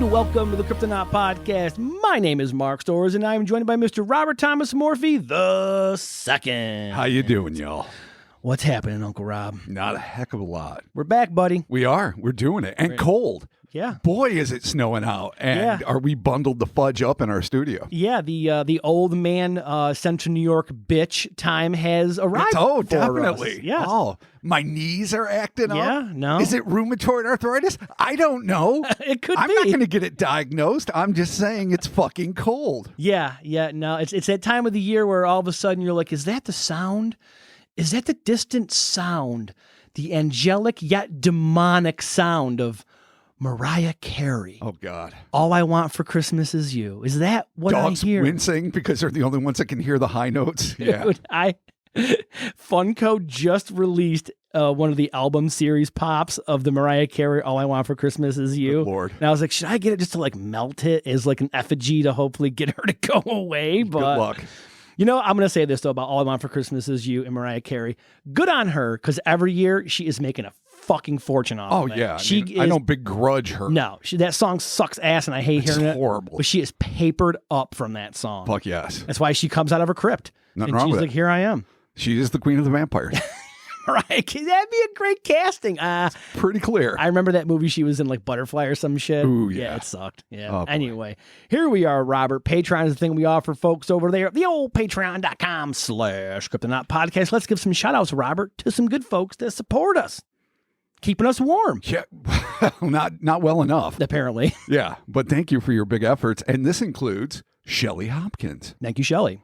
and welcome to the Cryptonaut podcast. My name is Mark Storrs, and I'm joined by Mr. Robert Thomas Morphy the second. How you doing, y'all? What's happening, Uncle Rob? Not a heck of a lot. We're back, buddy. We are. We're doing it. And cold. Yeah. Boy, is it snowing out. And are we bundled the fudge up in our studio? Yeah, the old man Central New York bitch time has arrived. Oh, definitely. Yeah. Oh, my knees are acting up. Yeah, no. Is it rheumatoid arthritis? I don't know. It could I'm be. not going to get it diagnosed. I'm just saying it's fucking cold. Yeah, no. It's that time of the year where all of a sudden you're like, is that the sound? Is that the distant sound? The angelic yet demonic sound of Mariah Carey. Oh, God. All I Want for Christmas Is You. Is that what Dogs I hear? wincing because they're the only ones that can hear the high notes. Yeah. Dude, Funko just released one of the album series pops of the Mariah Carey All I Want for Christmas Is You. Good Lord. And I was like, should I get it just to like melt it as like an effigy to hopefully get her to go away? But Good luck. You know, I'm going to say this, though, about All I Want for Christmas Is You and Mariah Carey. Good on her, because every year she is making a fucking fortune off of it. Yeah. I I don't begrudge her. No, that song sucks ass, and I hate hearing it. Horrible. But she is papered up from that song. Fuck yes. That's why she comes out of her crypt. Nothing and wrong she's with like, it. here I am. She is the queen of the vampires. Right? That'd be a great casting. Pretty clear. I remember that movie she was in, like Butterfly or some shit. Ooh, yeah. It sucked. Yeah. Oh, boy. Anyway, here we are, Robert. Patreon is the thing we offer folks over there. The old patreon.com/Cryptonaut podcast. Let's give some shout outs, Robert, to some good folks that support us, keeping us warm. Yeah, not well enough. Apparently. Yeah, but thank you for your big efforts. And this includes Shelly Hopkins, Thank you, Shelley.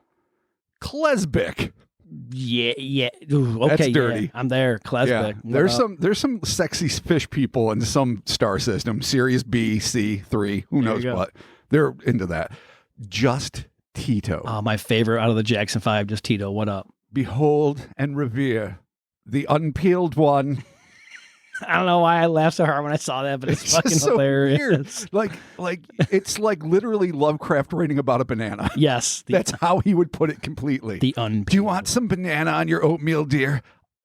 Klesbick. Yeah. Ooh, okay, That's dirty. Yeah, I'm there. Klesbick. Yeah, there's some sexy fish people in some star system, Sirius B, C, 3, who knows what. They're into that. Just Tito. Oh, my favorite out of the Jackson 5, just Tito. What up? Behold and revere the unpeeled one. I don't know why I laughed so hard when I saw that, but it's fucking so hilarious. Weird. Like it's like literally Lovecraft writing about a banana. Yes. That's how he would put it completely. The unpeeled. Do you want some banana on your oatmeal, dear?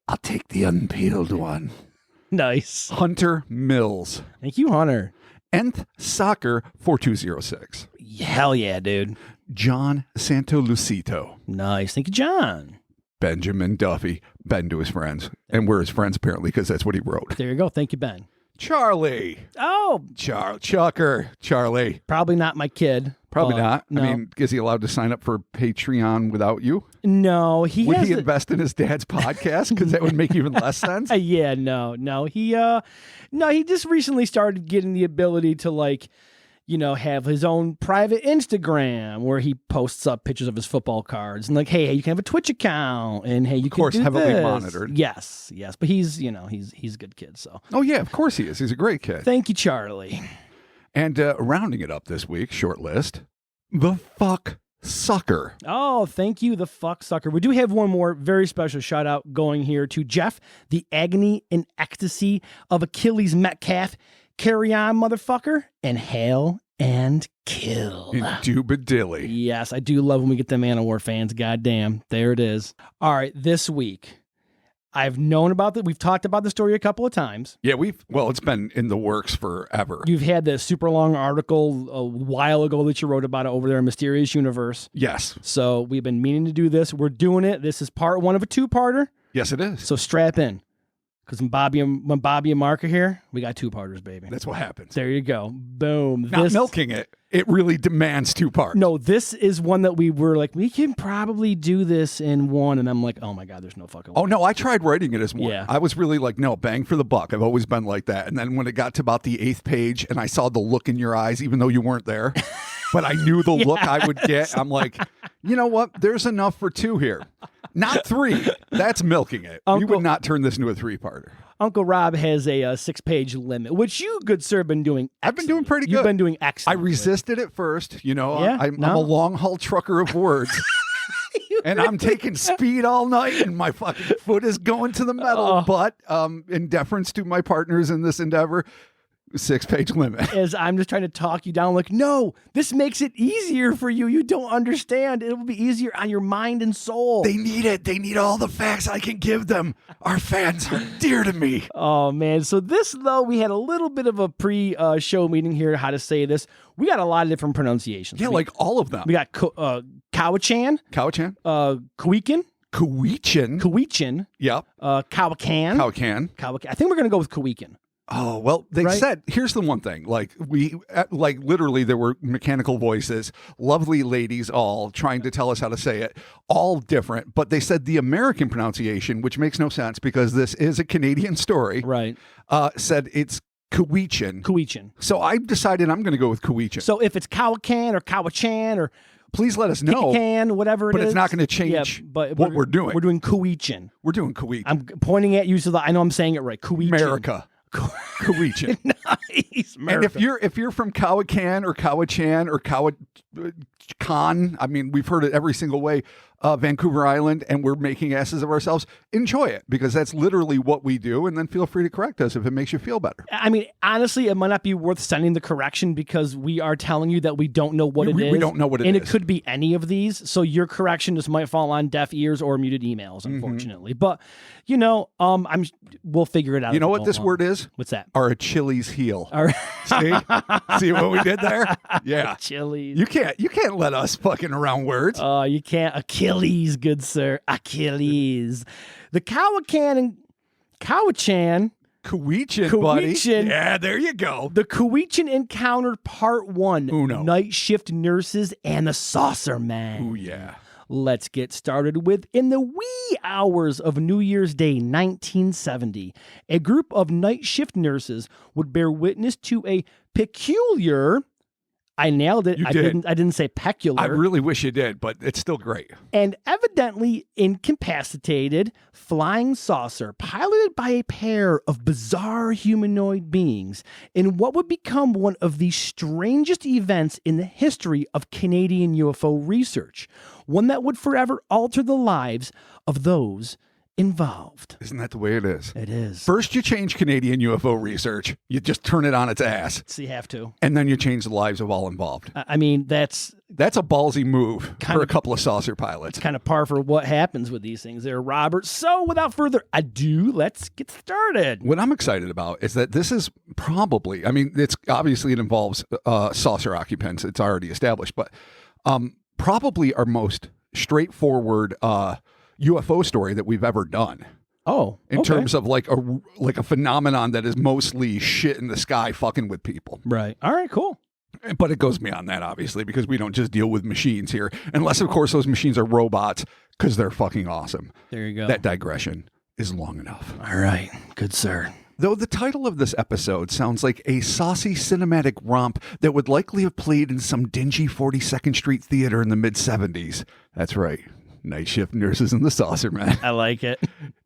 I'll take the unpeeled one. Nice. Hunter Mills. Thank you, Hunter. Nth Soccer 4206. Hell yeah, dude. John Santolucito. Nice. Thank you, John. Benjamin Duffy. Ben to his friends. And we're his friends, apparently, because that's what he wrote. There you go. Thank you, Ben. Charlie. Oh, Chucker. Charlie. probably not my kid. Probably but not. No. I mean, is he allowed to sign up for Patreon without you? No, Would he invest in his dad's podcast? Because that would make even less sense. Yeah, no. He just recently started getting the ability to have his own private Instagram where he posts up pictures of his football cards and hey, you can have a Twitch account and hey, you Of course, can do heavily this. monitored. Yes, but he's a good kid. So Oh, yeah, of course he is. He's a great kid. thank you, Charlie. And rounding it up this week, short list, the fuck sucker. Oh, thank you, the fuck sucker. We do have one more very special shout out going here to Jeff, the agony and ecstasy of Achilles Metcalf. Carry on, motherfucker, and hail and kill. Indubadilly. Yes, I do love when we get the Man of War fans. Goddamn, there it is. All right, this week, I've known about that. We've talked about the story a couple of times. Yeah, it's been in the works forever. You've had this super long article a while ago that you wrote about it over there in Mysterious Universe. Yes. So we've been meaning to do this. We're doing it. This is part one of a two-parter. Yes, it is. So strap in. Because when Bobby and Mark are here, we got two-parters, baby. That's what happens. There you go. Boom. Not milking it. It really demands two parts. No, this is one that we were like, we can probably do this in one. And I'm like, oh my God, there's no fucking way. Oh, no, I tried writing it as one. Yeah. I was really like, no, bang for the buck. I've always been like that. And then when it got to about the 8th page and I saw the look in your eyes, even though you weren't there, but I knew the look I would get, I'm like, you know what? There's enough for 2 here. Not 3. That's milking it. We would not turn this into a 3-parter. Uncle Rob has a 6-page limit, which you, good sir, have been doing excellent. I've been doing pretty good. You've been doing excellent. I resisted at first. You know, Yeah? I'm No? a long-haul trucker of words. And I'm taking speed all night, and my fucking foot is going to the metal. But in deference to my partners in this endeavor, 6-page limit. As I'm just trying to talk you down, like, no, this makes it easier for you. You don't understand. It will be easier on your mind and soul. They need it. They need all the facts I can give them. Our fans are dear to me. Oh, man. So this, though, we had a little bit of a pre-show meeting here, how to say this. We got a lot of different pronunciations. Yeah, like all of them. We got Cowichan. Cowichan. Cowichan. Cowichan. Yep. Cowichan. Cowichan. I think we're going to go with Cowichan. Oh, well, they said, here's the one thing, like literally there were mechanical voices, lovely ladies all trying to tell us how to say it, all different. But they said the American pronunciation, which makes no sense because this is a Canadian story, right? Said it's Cowichan. Cowichan. So I decided I'm going to go with Cowichan. So if it's Cowichan or Cowichan or please let us know. Whatever it is. But it's not going to change what we're doing. We're doing Cowichan. We're doing Cowichan. I'm pointing at you so that I know I'm saying it right. Cowichan. America. Cowichan. Nice. And if you're from Cowichan or Cowichan or Cowichan, I mean, we've heard it every single way, Vancouver Island, and we're making asses of ourselves, enjoy it because that's literally what we do. And then feel free to correct us if it makes you feel better. I mean, honestly, it might not be worth sending the correction because we are telling you that we don't know what it is. We don't know what it is. And it could be any of these. So your correction just might fall on deaf ears or muted emails, unfortunately. But, we'll figure it out. You know what this word is? What's that? Our Achilles heel. All right. See what we did there? Yeah. Achilles. You can't let us fucking around words. You can't. Achilles, good sir. Achilles. The Cowichan and Cowichan. Cowichan, buddy. Yeah, there you go. The Cowichan Encounter Part 1. Uno. Night Shift Nurses and the Saucer Man. Ooh, yeah. Let's get started with, in the wee hours of New Year's Day, 1970, a group of night shift nurses would bear witness to a peculiar, I nailed it. You I did. I didn't say peculiar. I really wish you did, but it's still great. And evidently incapacitated flying saucer piloted by a pair of bizarre humanoid beings in what would become one of the strangest events in the history of Canadian UFO research, one that would forever alter the lives of those involved. Isn't that the way it is? It is. First, you change Canadian UFO research. You just turn it on its ass. So you have to. And then you change the lives of all involved. I mean, that's a ballsy move for a couple of saucer pilots. Kind of par for what happens with these things there, Robert. So without further ado, let's get started. What I'm excited about is that this is probably, I mean, it's obviously it involves saucer occupants. It's already established, but probably our most straightforward UFO story that we've ever done. Oh, in terms of like a phenomenon that is mostly shit in the sky fucking with people. Right. All right, cool. But it goes beyond that, obviously, because we don't just deal with machines here. Unless, of course, those machines are robots, because they're fucking awesome. There you go. That digression is long enough. All right. Good, sir. Though the title of this episode sounds like a saucy cinematic romp that would likely have played in some dingy 42nd Street theater in the mid-70s. That's right. Night Shift Nurses and the Saucer Man. I like it.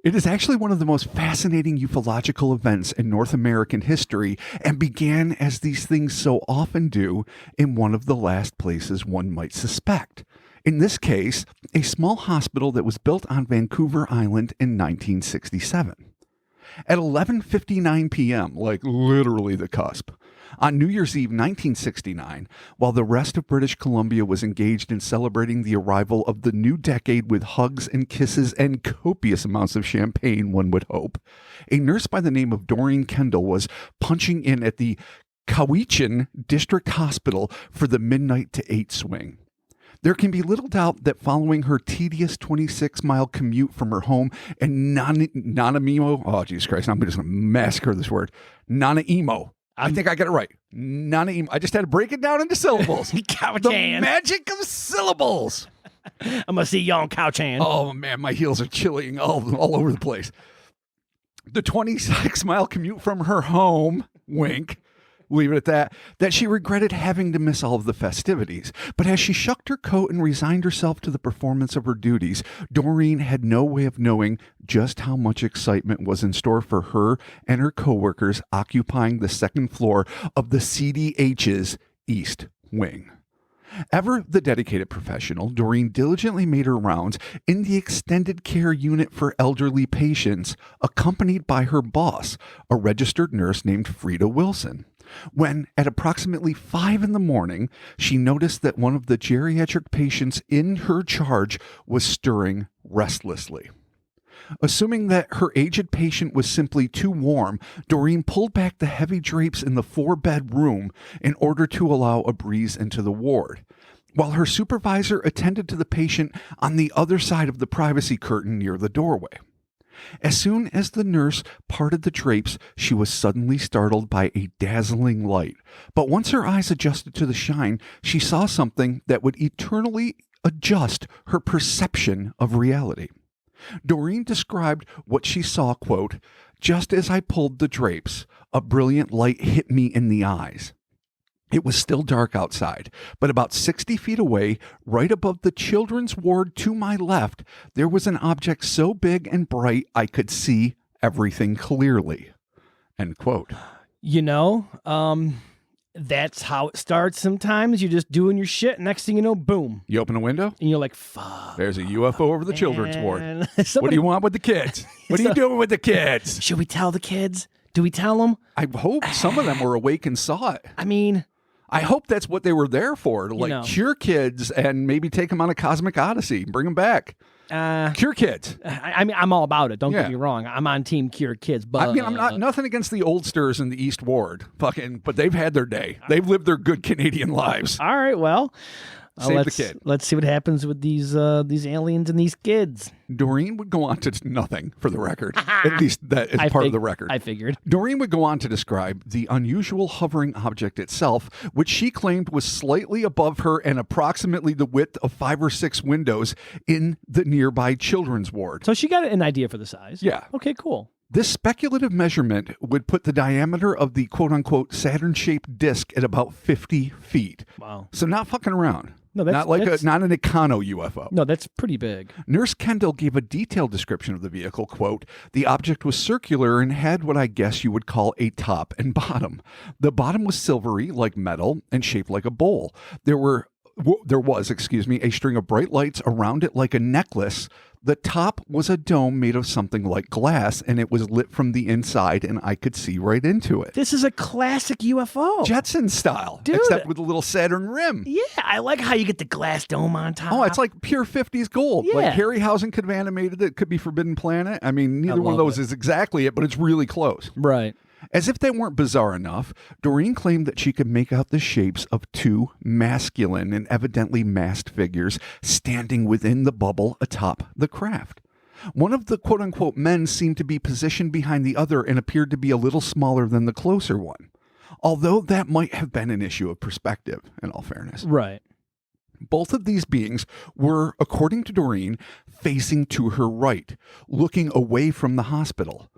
It is actually one of the most fascinating ufological events in North American history and began, as these things so often do, in one of the last places one might suspect. In this case, a small hospital that was built on Vancouver Island in 1967. At 11:59 p.m., like literally the cusp, on New Year's Eve 1969, while the rest of British Columbia was engaged in celebrating the arrival of the new decade with hugs and kisses and copious amounts of champagne, one would hope, a nurse by the name of Doreen Kendall was punching in at the Cowichan District Hospital for the midnight to 8 swing. There can be little doubt that following her tedious 26-mile commute from her home in Nanaimo, oh, Jesus Christ, I'm just going to massacre this word, Nanaimo. I think I got it right. Nanaimo. I just had to break it down into syllables. Cowichan. The magic of syllables. I'm going to see you on Cowichan. Oh, man, my heels are chilling all over the place. The 26-mile commute from her home, wink, leave it at that she regretted having to miss all of the festivities. But as she shucked her coat and resigned herself to the performance of her duties, Doreen had no way of knowing just how much excitement was in store for her and her coworkers occupying the second floor of the CDH's East Wing. Ever the dedicated professional, Doreen diligently made her rounds in the extended care unit for elderly patients, accompanied by her boss, a registered nurse named Frida Wilson. when at approximately 5 in the morning, she noticed that one of the geriatric patients in her charge was stirring restlessly. Assuming that her aged patient was simply too warm, Doreen pulled back the heavy drapes in the 4-bed room in order to allow a breeze into the ward, while her supervisor attended to the patient on the other side of the privacy curtain near the doorway. As soon as the nurse parted the drapes, she was suddenly startled by a dazzling light. But once her eyes adjusted to the shine, she saw something that would eternally adjust her perception of reality. Doreen described what she saw, quote, "Just as I pulled the drapes, a brilliant light hit me in the eyes. It was still dark outside, but about 60 feet away, right above the children's ward to my left, there was an object so big and bright I could see everything clearly." End quote. That's how it starts sometimes. You're just doing your shit. Next thing you know, boom. You open a window? And you're like, fuck. There's a UFO over the children's ward. Somebody, what do you want with the kids? What are you doing with the kids? Should we tell the kids? Do we tell them? I hope some of them were awake and saw it. I mean, I hope that's what they were there for, to cure kids and maybe take them on a cosmic odyssey, bring them back. Cure kids. I mean, I'm all about it. Don't get me wrong. I'm on team cure kids, but I mean, I'm not nothing against the oldsters in the East Ward, but they've had their day. They've lived their good Canadian lives. All right, well, Save the kid. Let's see what happens with these aliens and these kids. Doreen would go on to nothing, for the record. At least that is part of the record. I figured. Doreen would go on to describe the unusual hovering object itself, which she claimed was slightly above her and approximately the width of 5 or 6 windows in the nearby children's ward. So she got an idea for the size. Yeah. Okay, cool. This speculative measurement would put the diameter of the quote-unquote Saturn-shaped disc at about 50 feet. Wow. So not fucking around. No, that's not an Econo UFO. No, that's pretty big. Nurse Kendall gave a detailed description of the vehicle, quote, "The object was circular and had what I guess you would call a top and bottom. The bottom was silvery, like metal, and shaped like a bowl. There was, a string of bright lights around it like a necklace. The top was a dome made of something like glass, and it was lit from the inside, and I could see right into it." This is a classic UFO. Jetson style, dude. Except with a little Saturn rim. Yeah, I like how you get the glass dome on top. Oh, it's like pure 50s gold. Yeah. Like Harryhausen could have animated it. Could be Forbidden Planet. I mean, neither one of those is exactly it, but it's really close. Right. As if they weren't bizarre enough, Doreen claimed that she could make out the shapes of 2 masculine and evidently masked figures standing within the bubble atop the craft. One of the quote-unquote men seemed to be positioned behind the other and appeared to be a little smaller than the closer one, although that might have been an issue of perspective, in all fairness. Right. Both of these beings were, according to Doreen, facing to her right, looking away from the hospital.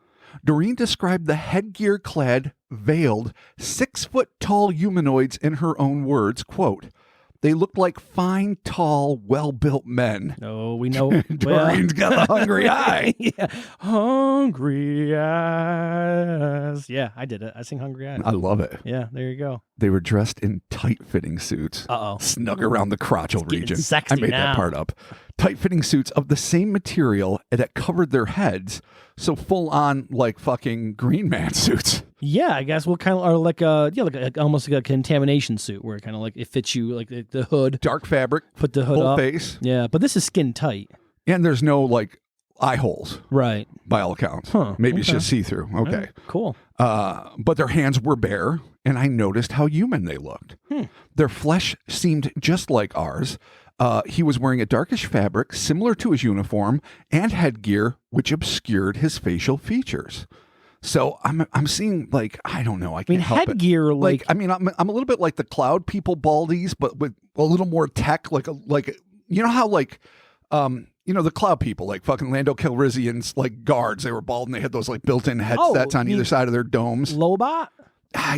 Doreen described the headgear-clad, veiled, 6-foot-tall humanoids in her own words, quote, "They looked like fine, tall, well-built men." Oh, we know. Doreen's got the hungry eye. Yeah. Hungry eyes. Yeah, I did it. I sing Hungry Eyes. I love it. Yeah, there you go. They were dressed in tight-fitting suits. Uh-oh. Snug around the crotchal region. Sexy I made now. that part up. Tight-fitting suits of the same material that covered their heads. So full-on, like, fucking Green Man suits. Yeah, I guess we'll kind of are like almost like a contamination suit where it kind of like it fits you like the hood. Dark fabric. Put the hood full up. face. Yeah, but this is skin tight. And there's no, like, eye holes. Right. By all accounts. Huh, Maybe it's just see-through. Okay. Right, cool. But their hands were bare, and I noticed how human they looked. Their flesh seemed just like ours. He was wearing a darkish fabric similar to his uniform and headgear, which obscured his facial features. So I'm seeing, like, I don't know. I can't help headgear, it. Like, I mean, I'm a little bit like the Cloud People baldies, but with a little more tech. Like you know how the Cloud People, like fucking Lando Calrissian's like guards, they were bald and they had those like built-in headsets on either side of their domes. Lobot.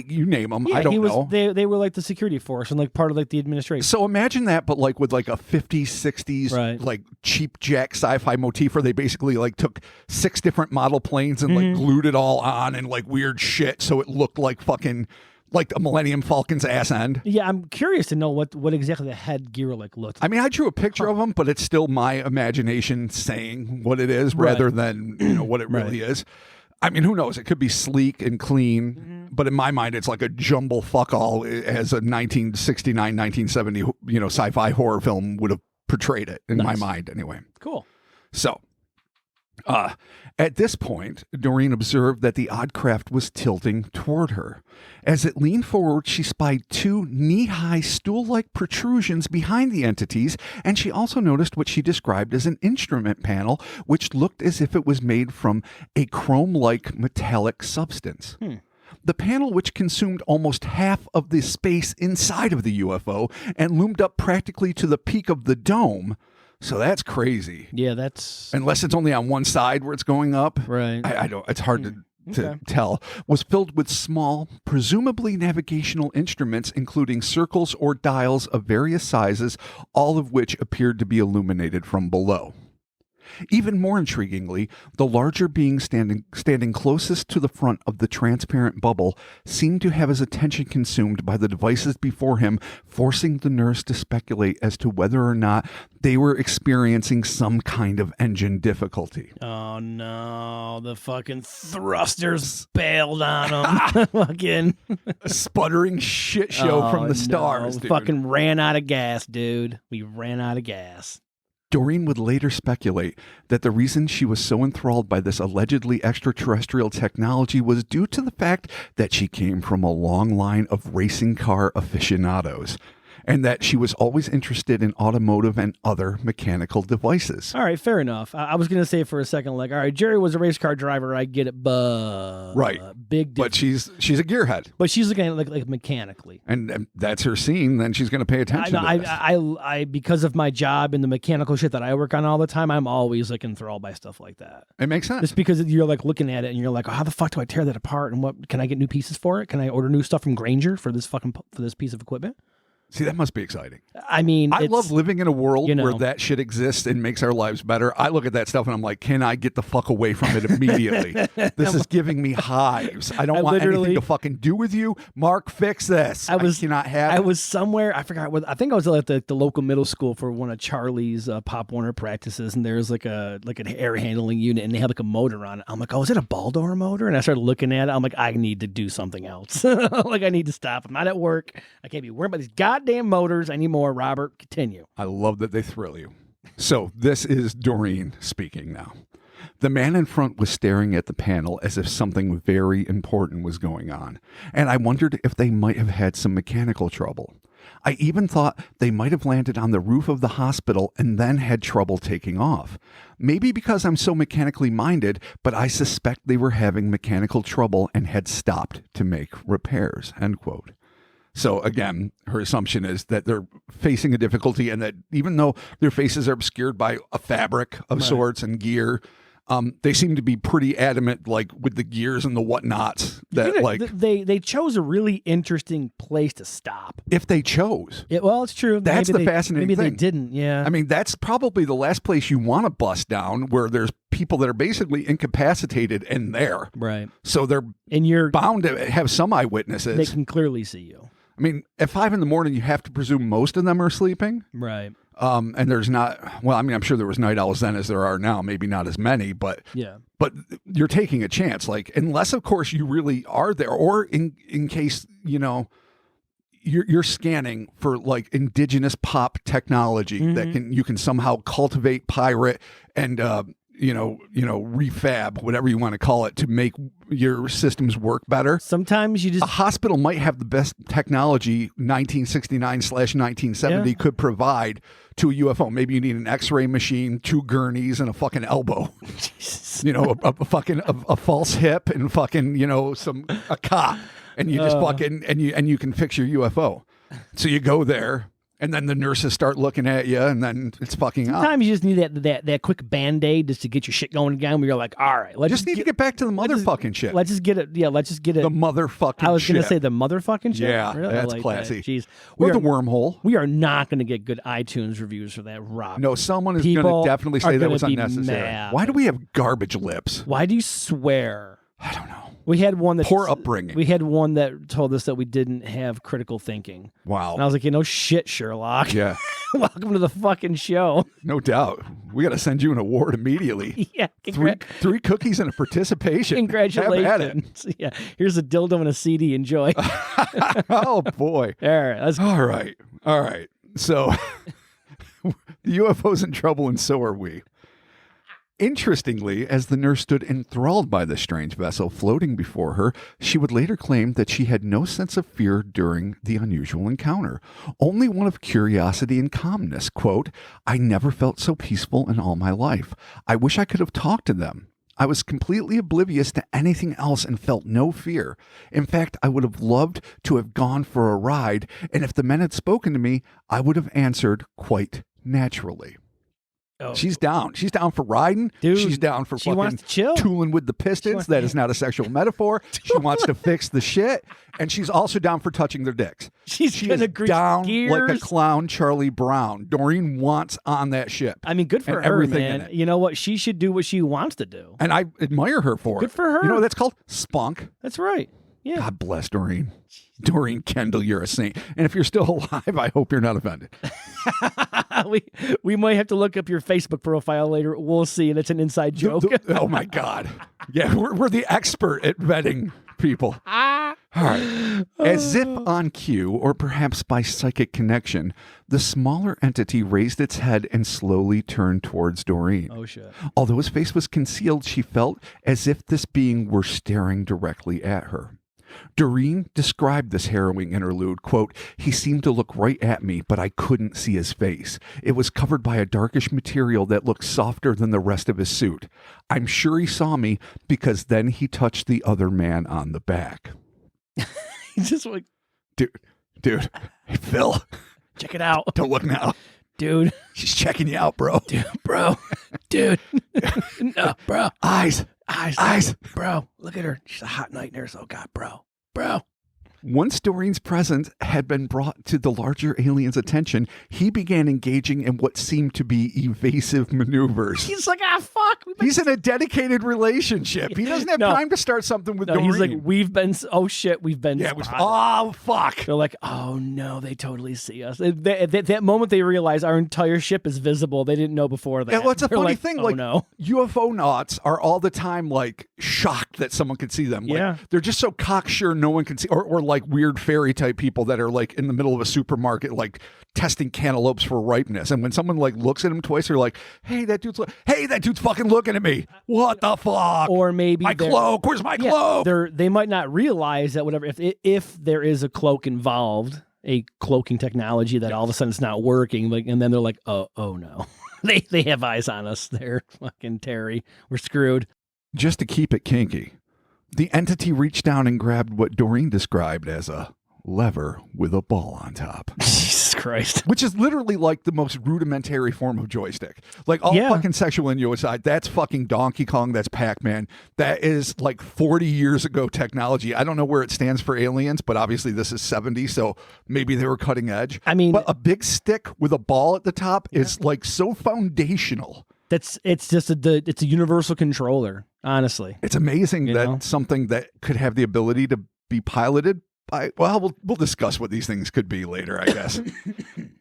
You name them. Yeah, I don't know. They were like the security force and like part of like the administration. So imagine that, but like with like a 50s, 60s, right, like cheap jack sci-fi motif where they basically like took 6 different model planes and like glued it all on and like weird shit so it looked like fucking like a Millennium Falcon's ass end. Yeah, I'm curious to know what exactly the headgear like looked. I mean, I drew a picture of them, but it's still my imagination saying what it is rather than what it really is. I mean, who knows? It could be sleek and clean, but in my mind, it's like a jumble fuck all as a 1969, 1970, sci-fi horror film would have portrayed it in my mind anyway. Cool. So, at this point, Doreen observed that the odd craft was tilting toward her. As it leaned forward, she spied 2 knee-high stool-like protrusions behind the entities, and she also noticed what she described as an instrument panel, which looked as if it was made from a chrome-like metallic substance. The panel, which consumed almost half of the space inside of the UFO and loomed up practically to the peak of the dome. So that's crazy. Yeah, that's... Unless it's only on one side where it's going up. Right. I don't... It's hard to tell. Was filled with small, presumably navigational instruments, including circles or dials of various sizes, all of which appeared to be illuminated from below. Even more intriguingly, the larger being standing closest to the front of the transparent bubble seemed to have his attention consumed by the devices before him, forcing the nurse to speculate as to whether or not they were experiencing some kind of engine difficulty. Oh no, the fucking thrusters bailed on him. Fucking a sputtering shit show from the stars, dude. Fucking ran out of gas, dude. We ran out of gas. Doreen would later speculate that the reason she was so enthralled by this allegedly extraterrestrial technology was due to the fact that she came from a long line of racing car aficionados, and that she was always interested in automotive and other mechanical devices. All right, fair enough. I was going to say for a second, like, all right, Jerry was a race car driver. I get it, but right, big difference. But she's a gearhead. But she's looking at it like mechanically, and that's her scene. Then she's going to pay attention. I because of my job and the mechanical shit that I work on all the time, I'm always like enthralled by stuff like that. It makes sense. Just because you're like looking at it and you're like, oh, how the fuck do I tear that apart? And what can I get new pieces for it? Can I order new stuff from Grainger for this piece of equipment? See, that must be exciting. I mean, I love living in a world you know, where that shit exists and makes our lives better. I look at that stuff and I'm like, can I get the fuck away from it immediately? This is giving me hives. I don't want anything to fucking do with you. Mark, fix this. I cannot have it. I was somewhere, I forgot what, I think I was at the local middle school for one of Charlie's Pop Warner practices, and there's like an air handling unit, and they had like a motor on it. I'm like, oh, is it a ball door motor? And I started looking at it. I'm like, I need to do something else. Like, I need to stop. I'm not at work. I can't be worried about these goddamn motors anymore. Robert, continue. I love that they thrill you. So this is Doreen speaking now. The man in front was staring at the panel as if something very important was going on, and I wondered if they might have had some mechanical trouble. I even thought they might have landed on the roof of the hospital and then had trouble taking off. Maybe because I'm so mechanically minded, but I suspect they were having mechanical trouble and had stopped to make repairs, end quote. So again, her assumption is that they're facing a difficulty, and that even though their faces are obscured by a fabric of sorts and gear, they seem to be pretty adamant, like with the gears and the whatnots, that like they chose a really interesting place to stop. If they chose, well, it's true. That's the fascinating thing. Maybe they didn't. Yeah, I mean, that's probably the last place you want to bust down, where there's people that are basically incapacitated in there. Right. So you're bound to have some eyewitnesses. They can clearly see you. I mean, at 5 a.m, you have to presume most of them are sleeping. Right. And there's not, well, I mean, I'm sure there was night owls then as there are now, maybe not as many, but yeah. But you're taking a chance, like, unless of course you really are there, or in case, you're scanning for like indigenous pop technology that you can somehow cultivate, pirate, and refab, whatever you want to call it, to make your systems work better. Sometimes you just... A hospital might have the best technology 1969/1970 could provide to a UFO. Maybe you need an X-ray machine, 2 gurneys, and a fucking elbow. a false hip, and fucking a cot, and you just fucking and you can fix your UFO. So you go there. And then the nurses start looking at you, and then it's fucking up. Sometimes you just need that quick Band-Aid just to get your shit going again, where you're like, all right, let's just need to get back to the motherfucking shit. Let's just get it. Yeah, let's just get it. The motherfucking shit. I was going to say the motherfucking shit. Yeah, really? that's like classy. That. Jeez. Or the wormhole. We are not going to get good iTunes reviews for that, Rob. No, someone is going to definitely say that was unnecessary. Mad. Why do we have garbage lips? Why do you swear I don't know. We had one that Poor upbringing. We had one that told us that we didn't have critical thinking. Wow. And I was like, shit, Sherlock. Yeah. Welcome to the fucking show. No doubt. We got to send you an award immediately. Yeah. Three cookies and a participation. Congratulations. Yeah. Here's a dildo and a CD. Enjoy. Oh, boy. All right. Let's All right. So the UFO's in trouble, and so are we. Interestingly, as the nurse stood enthralled by the strange vessel floating before her, she would later claim that she had no sense of fear during the unusual encounter, only one of curiosity and calmness. Quote, I never felt so peaceful in all my life. I wish I could have talked to them. I was completely oblivious to anything else and felt no fear. In fact, I would have loved to have gone for a ride, and if the men had spoken to me, I would have answered quite naturally. Oh. She's down. She's down for riding. Dude, she's down for she fucking wants to chill. tooling with the pistons. That is not a sexual metaphor. She wants to fix the shit. And she's also down for touching their dicks. She is grease down gears. like a clown Charlie Brown. Doreen wants on that ship. I mean, good for her, everything in man. it. You know what? She should do what she wants to do. And I admire her for it. Good for her. You know what that's called? Spunk. That's right. Yeah. God bless Doreen. Doreen Kendall, you're a saint. And if you're still alive, I hope you're not offended. we might have to look up your Facebook profile later. We'll see. And it's an inside joke. Oh, my God. Yeah, we're the expert at vetting people. All right. As if on cue, or perhaps by psychic connection, the smaller entity raised its head and slowly turned towards Doreen. Oh, shit. Although his face was concealed, she felt as if this being were staring directly at her. Doreen described this harrowing interlude, quote, he seemed to look right at me, but I couldn't see his face. It was covered by a darkish material that looked softer than the rest of his suit. I'm sure he saw me because then he touched the other man on the back. He's just like, dude, hey, Phil. Check it out. Don't look now. Dude. She's checking you out, bro. Dude. No, bro. Eyes. Bro, look at her. She's a hot night nurse. Oh, God, bro. Once Doreen's presence had been brought to the larger alien's attention, he began engaging in what seemed to be evasive maneuvers. He's like, fuck. He's in a dedicated relationship. He doesn't have time to start something with Doreen. He's like, we've been spotted. Oh, fuck. They're like, oh, no, they totally see us. At that moment, they realize our entire ship is visible. They didn't know before that. Yeah, well, it's a They're funny like, thing. Oh, like, no. UFO nauts are all the time, like, shocked that someone could see them. Like, yeah. They're just so cocksure no one can see. Or like weird fairy type people that are like in the middle of a supermarket, like testing cantaloupes for ripeness. And when someone like looks at them twice, they're like, hey, that dude's fucking looking at me. What the fuck? Or maybe my cloak. Where's my cloak? They might not realize that whatever, if there is a cloak involved, a cloaking technology that all of a sudden it's not working, like, and then they're like, oh no. They have eyes on us. They're fucking Terry. We're screwed. Just to keep it kinky, the entity reached down and grabbed what Doreen described as a lever with a ball on top. Jesus Christ. Which is literally like the most rudimentary form of joystick. Like all fucking sexual innuendo, that's fucking Donkey Kong, that's Pac-Man. That is like 40 years ago technology. I don't know where it stands for aliens, but obviously this is 70, so maybe they were cutting edge. I mean, but a big stick with a ball at the top is like so foundational. It's a universal controller, honestly. It's amazing that something that could have the ability to be piloted by, we'll discuss what these things could be later, I guess.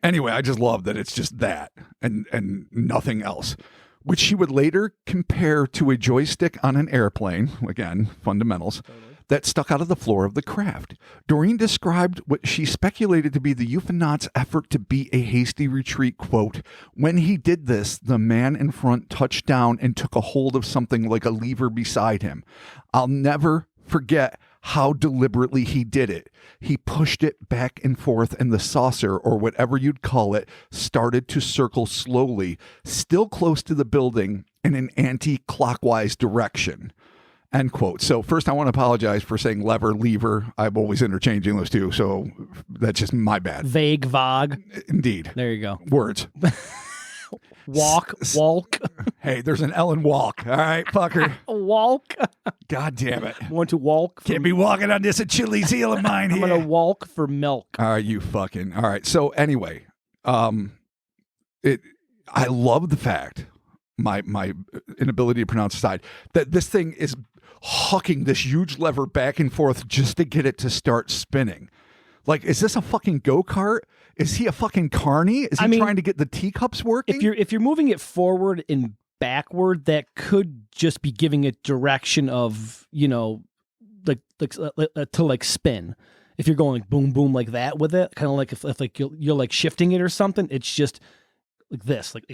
Anyway, I just love that it's just that and nothing else, which she would later compare to a joystick on an airplane, again, fundamentals, that stuck out of the floor of the craft. Doreen described what she speculated to be the UFOnaut's effort to beat a hasty retreat, quote, when he did this, the man in front touched down and took a hold of something like a lever beside him. I'll never forget how deliberately he did it. He pushed it back and forth, and the saucer, or whatever you'd call it, started to circle slowly, still close to the building in an anti-clockwise direction. End quote. So first I want to apologize for saying lever. I'm always interchanging those two, so that's just my bad. Vague. Indeed. There you go. Words. Walk. Hey, there's an Ellen walk. All right, fucker. Walk. God damn it. Want to walk? Can't be walking on this Achilles heel of mine here. I'm going to walk for milk. All right, you fucking. All right. So anyway, I love the fact, my inability to pronounce aside, that this thing is hucking this huge lever back and forth just to get it to start spinning. Like, is this a fucking go-kart? Is he a fucking carny? Is he trying to get the teacups working? If you're moving it forward and backward, that could just be giving it direction of, to like spin. If you're going like boom boom like that with it, kind of like if like you're like shifting it or something, it's just like this. Like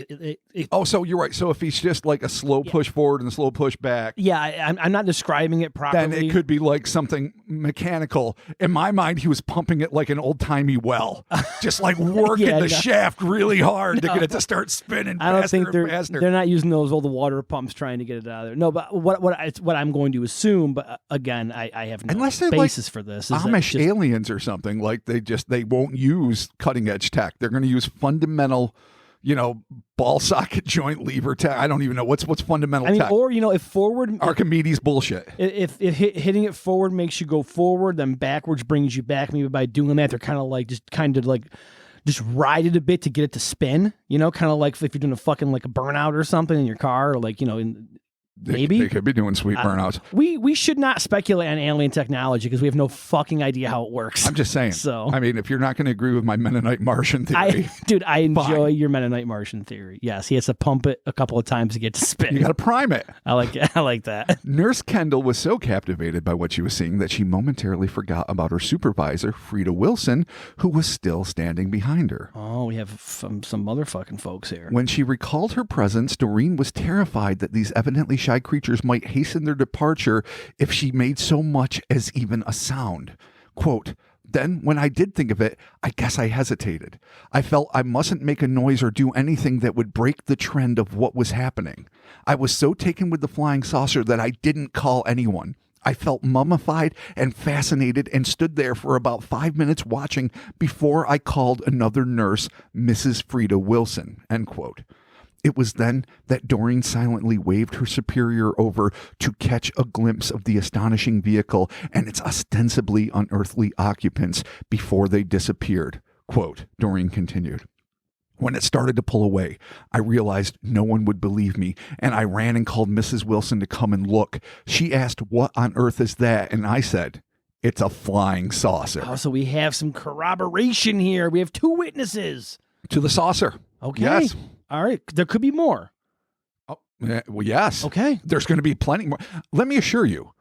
so you're right. So if he's just like a slow push forward and a slow push back, I'm not describing it properly. then it could be like something mechanical. In my mind, he was pumping it like an old timey well, just like working the shaft really hard to get it to start spinning. I don't think faster. They're not using those old water pumps trying to get it out of there. No, but what I'm going to assume, but again, I have no basis for this. Amish aliens or something, like they won't use cutting edge tech. They're going to use fundamental, ball socket joint lever tech. I don't even know what's fundamental tech. Or if forward Archimedes bullshit. If hitting it forward makes you go forward, then backwards brings you back. Maybe by doing that, they're kind of just ride it a bit to get it to spin. Kind of like if you're doing a fucking like a burnout or something in your car, or like maybe they could be doing sweet burnouts. We should not speculate on alien technology because we have no fucking idea how it works. I'm just saying. So if you're not going to agree with my Mennonite Martian theory, I enjoy your Mennonite Martian theory. Yes, he has to pump it a couple of times to get to spin. You got to prime it. I like it. I like that. Nurse Kendall was so captivated by what she was seeing that she momentarily forgot about her supervisor, Frida Wilson, who was still standing behind her. Oh, we have some motherfucking folks here. When she recalled her presence, Doreen was terrified that these evidently shy creatures might hasten their departure if she made so much as even a sound. Quote, "Then, when I did think of it, I guess I hesitated. I felt I mustn't make a noise or do anything that would break the trend of what was happening. I was so taken with the flying saucer that I didn't call anyone. I felt mummified and fascinated and stood there for about 5 minutes watching before I called another nurse, Mrs. Frida Wilson." End quote. It was then that Doreen silently waved her superior over to catch a glimpse of the astonishing vehicle and its ostensibly unearthly occupants before they disappeared. Quote, Doreen continued, "When it started to pull away, I realized no one would believe me, and I ran and called Mrs. Wilson to come and look. She asked, 'What on earth is that?' And I said, 'It's a flying saucer.'" Oh, so we have some corroboration here. We have 2 witnesses. To the saucer. Okay. Yes. All right. There could be more. Oh, well, yes. Okay. There's going to be plenty more. Let me assure you,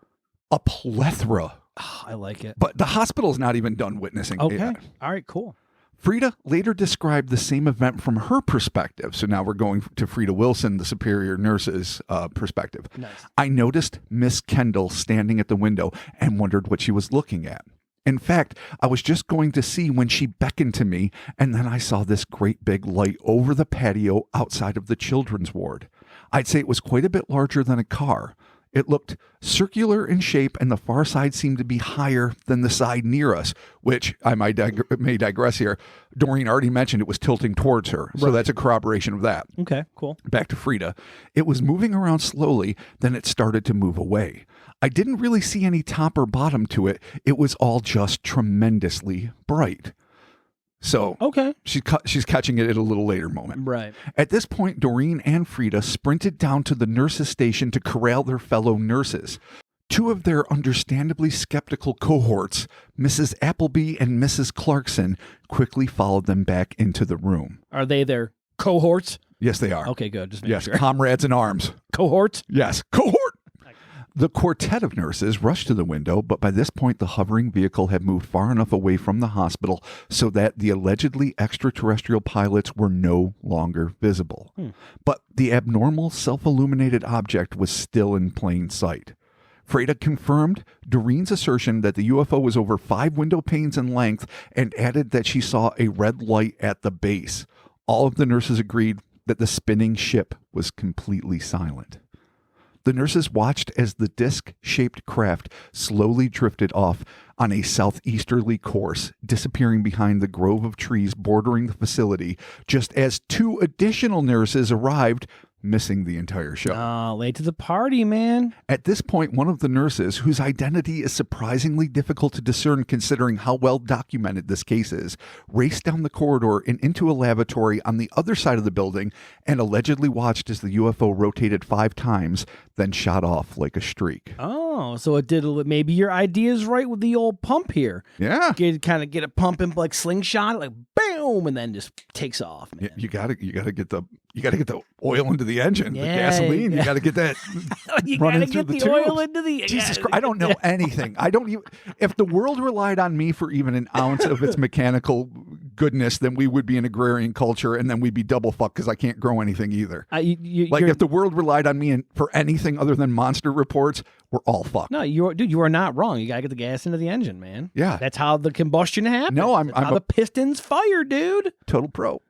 a plethora. Oh, I like it. But the hospital's not even done witnessing. Okay. Yet. All right, cool. Frida later described the same event from her perspective. So now we're going to Frida Wilson, the superior nurse's perspective. Nice. "I noticed Miss Kendall standing at the window and wondered what she was looking at. In fact, I was just going to see when she beckoned to me, and then I saw this great big light over the patio outside of the children's ward. I'd say it was quite a bit larger than a car. It looked circular in shape, and the far side seemed to be higher than the side near us," which I may digress here. Doreen already mentioned it was tilting towards her, so that's a corroboration of that. Okay, cool. Back to Frida. "It was moving around slowly, then it started to move away. I didn't really see any top or bottom to it. It was all just tremendously bright." So okay, she's catching it at a little later moment. Right. At this point, Doreen and Frida sprinted down to the nurses' station to corral their fellow nurses. 2 of their understandably skeptical cohorts, Mrs. Appleby and Mrs. Clarkson, quickly followed them back into the room. Are they their cohorts? Yes, they are. Okay, good. Just yes, sure. Comrades in arms. Cohorts? Yes, cohort. The quartet of nurses rushed to the window, but by this point the hovering vehicle had moved far enough away from the hospital so that the allegedly extraterrestrial pilots were no longer visible. But the abnormal self-illuminated object was still in plain sight. Frida confirmed Doreen's assertion that the UFO was over 5 window panes in length and added that she saw a red light at the base. All of the nurses agreed that the spinning ship was completely silent. The nurses watched as the disc-shaped craft slowly drifted off on a southeasterly course, disappearing behind the grove of trees bordering the facility, just as 2 additional nurses arrived, missing the entire show. Oh, late to the party, man. At this point, one of the nurses, whose identity is surprisingly difficult to discern considering how well documented this case is, raced down the corridor and into a lavatory on the other side of the building and allegedly watched as the UFO rotated 5 times, then shot off like a streak. Oh, Oh, so it did. Maybe your idea is right with the old pump here. Yeah. Kind of get it pumping like slingshot, like boom, and then just takes off. Man. You gotta get the oil into the engine, the gasoline. yeah. You gotta get that You running gotta through get the the oil tubes. into the. Jesus Christ, I don't know anything. I don't even. If the world relied on me for even an ounce of its mechanical goodness, then we would be an agrarian culture, and then we'd be double fucked because I can't grow anything either. If the world relied on me for anything other than monster reports, we're all fucked. No, you are not wrong. You gotta get the gas into the engine, man. Yeah, that's how the combustion happens. No, I'm how the pistons fire, dude. Total pro.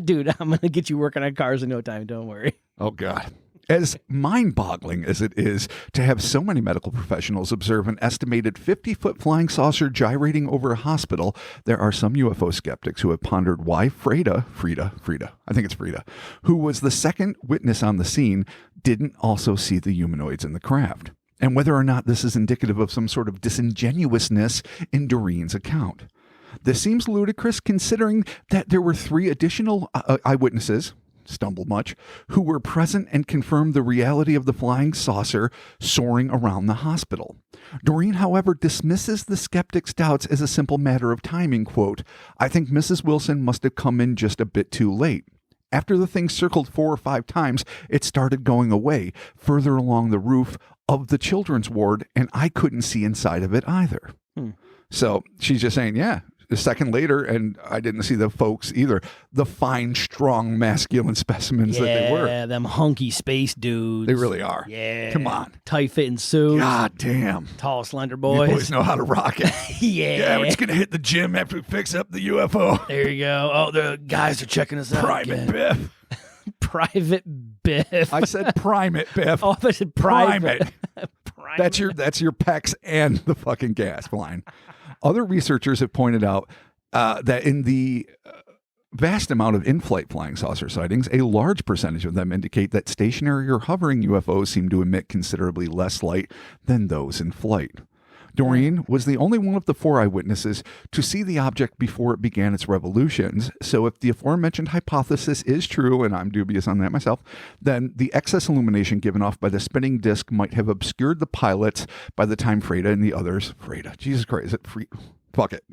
Dude, I'm gonna get you working on cars in no time. Don't worry. Oh God. As mind-boggling as it is to have so many medical professionals observe an estimated 50-foot flying saucer gyrating over a hospital, there are some UFO skeptics who have pondered why Frida, I think it's Frida, who was the second witness on the scene, didn't also see the humanoids in the craft, and whether or not this is indicative of some sort of disingenuousness in Doreen's account. This seems ludicrous considering that there were 3 additional eyewitnesses, stumbled much, who were present and confirmed the reality of the flying saucer soaring around the hospital. Doreen, however, dismisses the skeptic's doubts as a simple matter of timing. Quote, I think Mrs. Wilson must have come in just a bit too late. After the thing circled 4 or 5 times, it started going away further along the roof of the children's ward, and I couldn't see inside of it either. So she's just saying, yeah, a second later, and I didn't see the folks either. The fine, strong, masculine specimens that they were. Yeah, them hunky space dudes. They really are. Yeah. Come on. Tight fitting suits. God damn. Tall, slender You boys. boys know how to rock it. Yeah. We're just going to hit the gym after we fix up the UFO. There you go. Oh, the guys are checking us out. Private again. Biff. Private Biff. I said primate Biff. Oh, I said private. That's your pecs and the fucking gas line. Other researchers have pointed out that in the vast amount of in-flight flying saucer sightings, a large percentage of them indicate that stationary or hovering UFOs seem to emit considerably less light than those in flight. Doreen was the only one of the 4 eyewitnesses to see the object before it began its revolutions. So if the aforementioned hypothesis is true, and I'm dubious on that myself, then the excess illumination given off by the spinning disc might have obscured the pilots by the time Freda and the others, Jesus Christ, is it fuck it.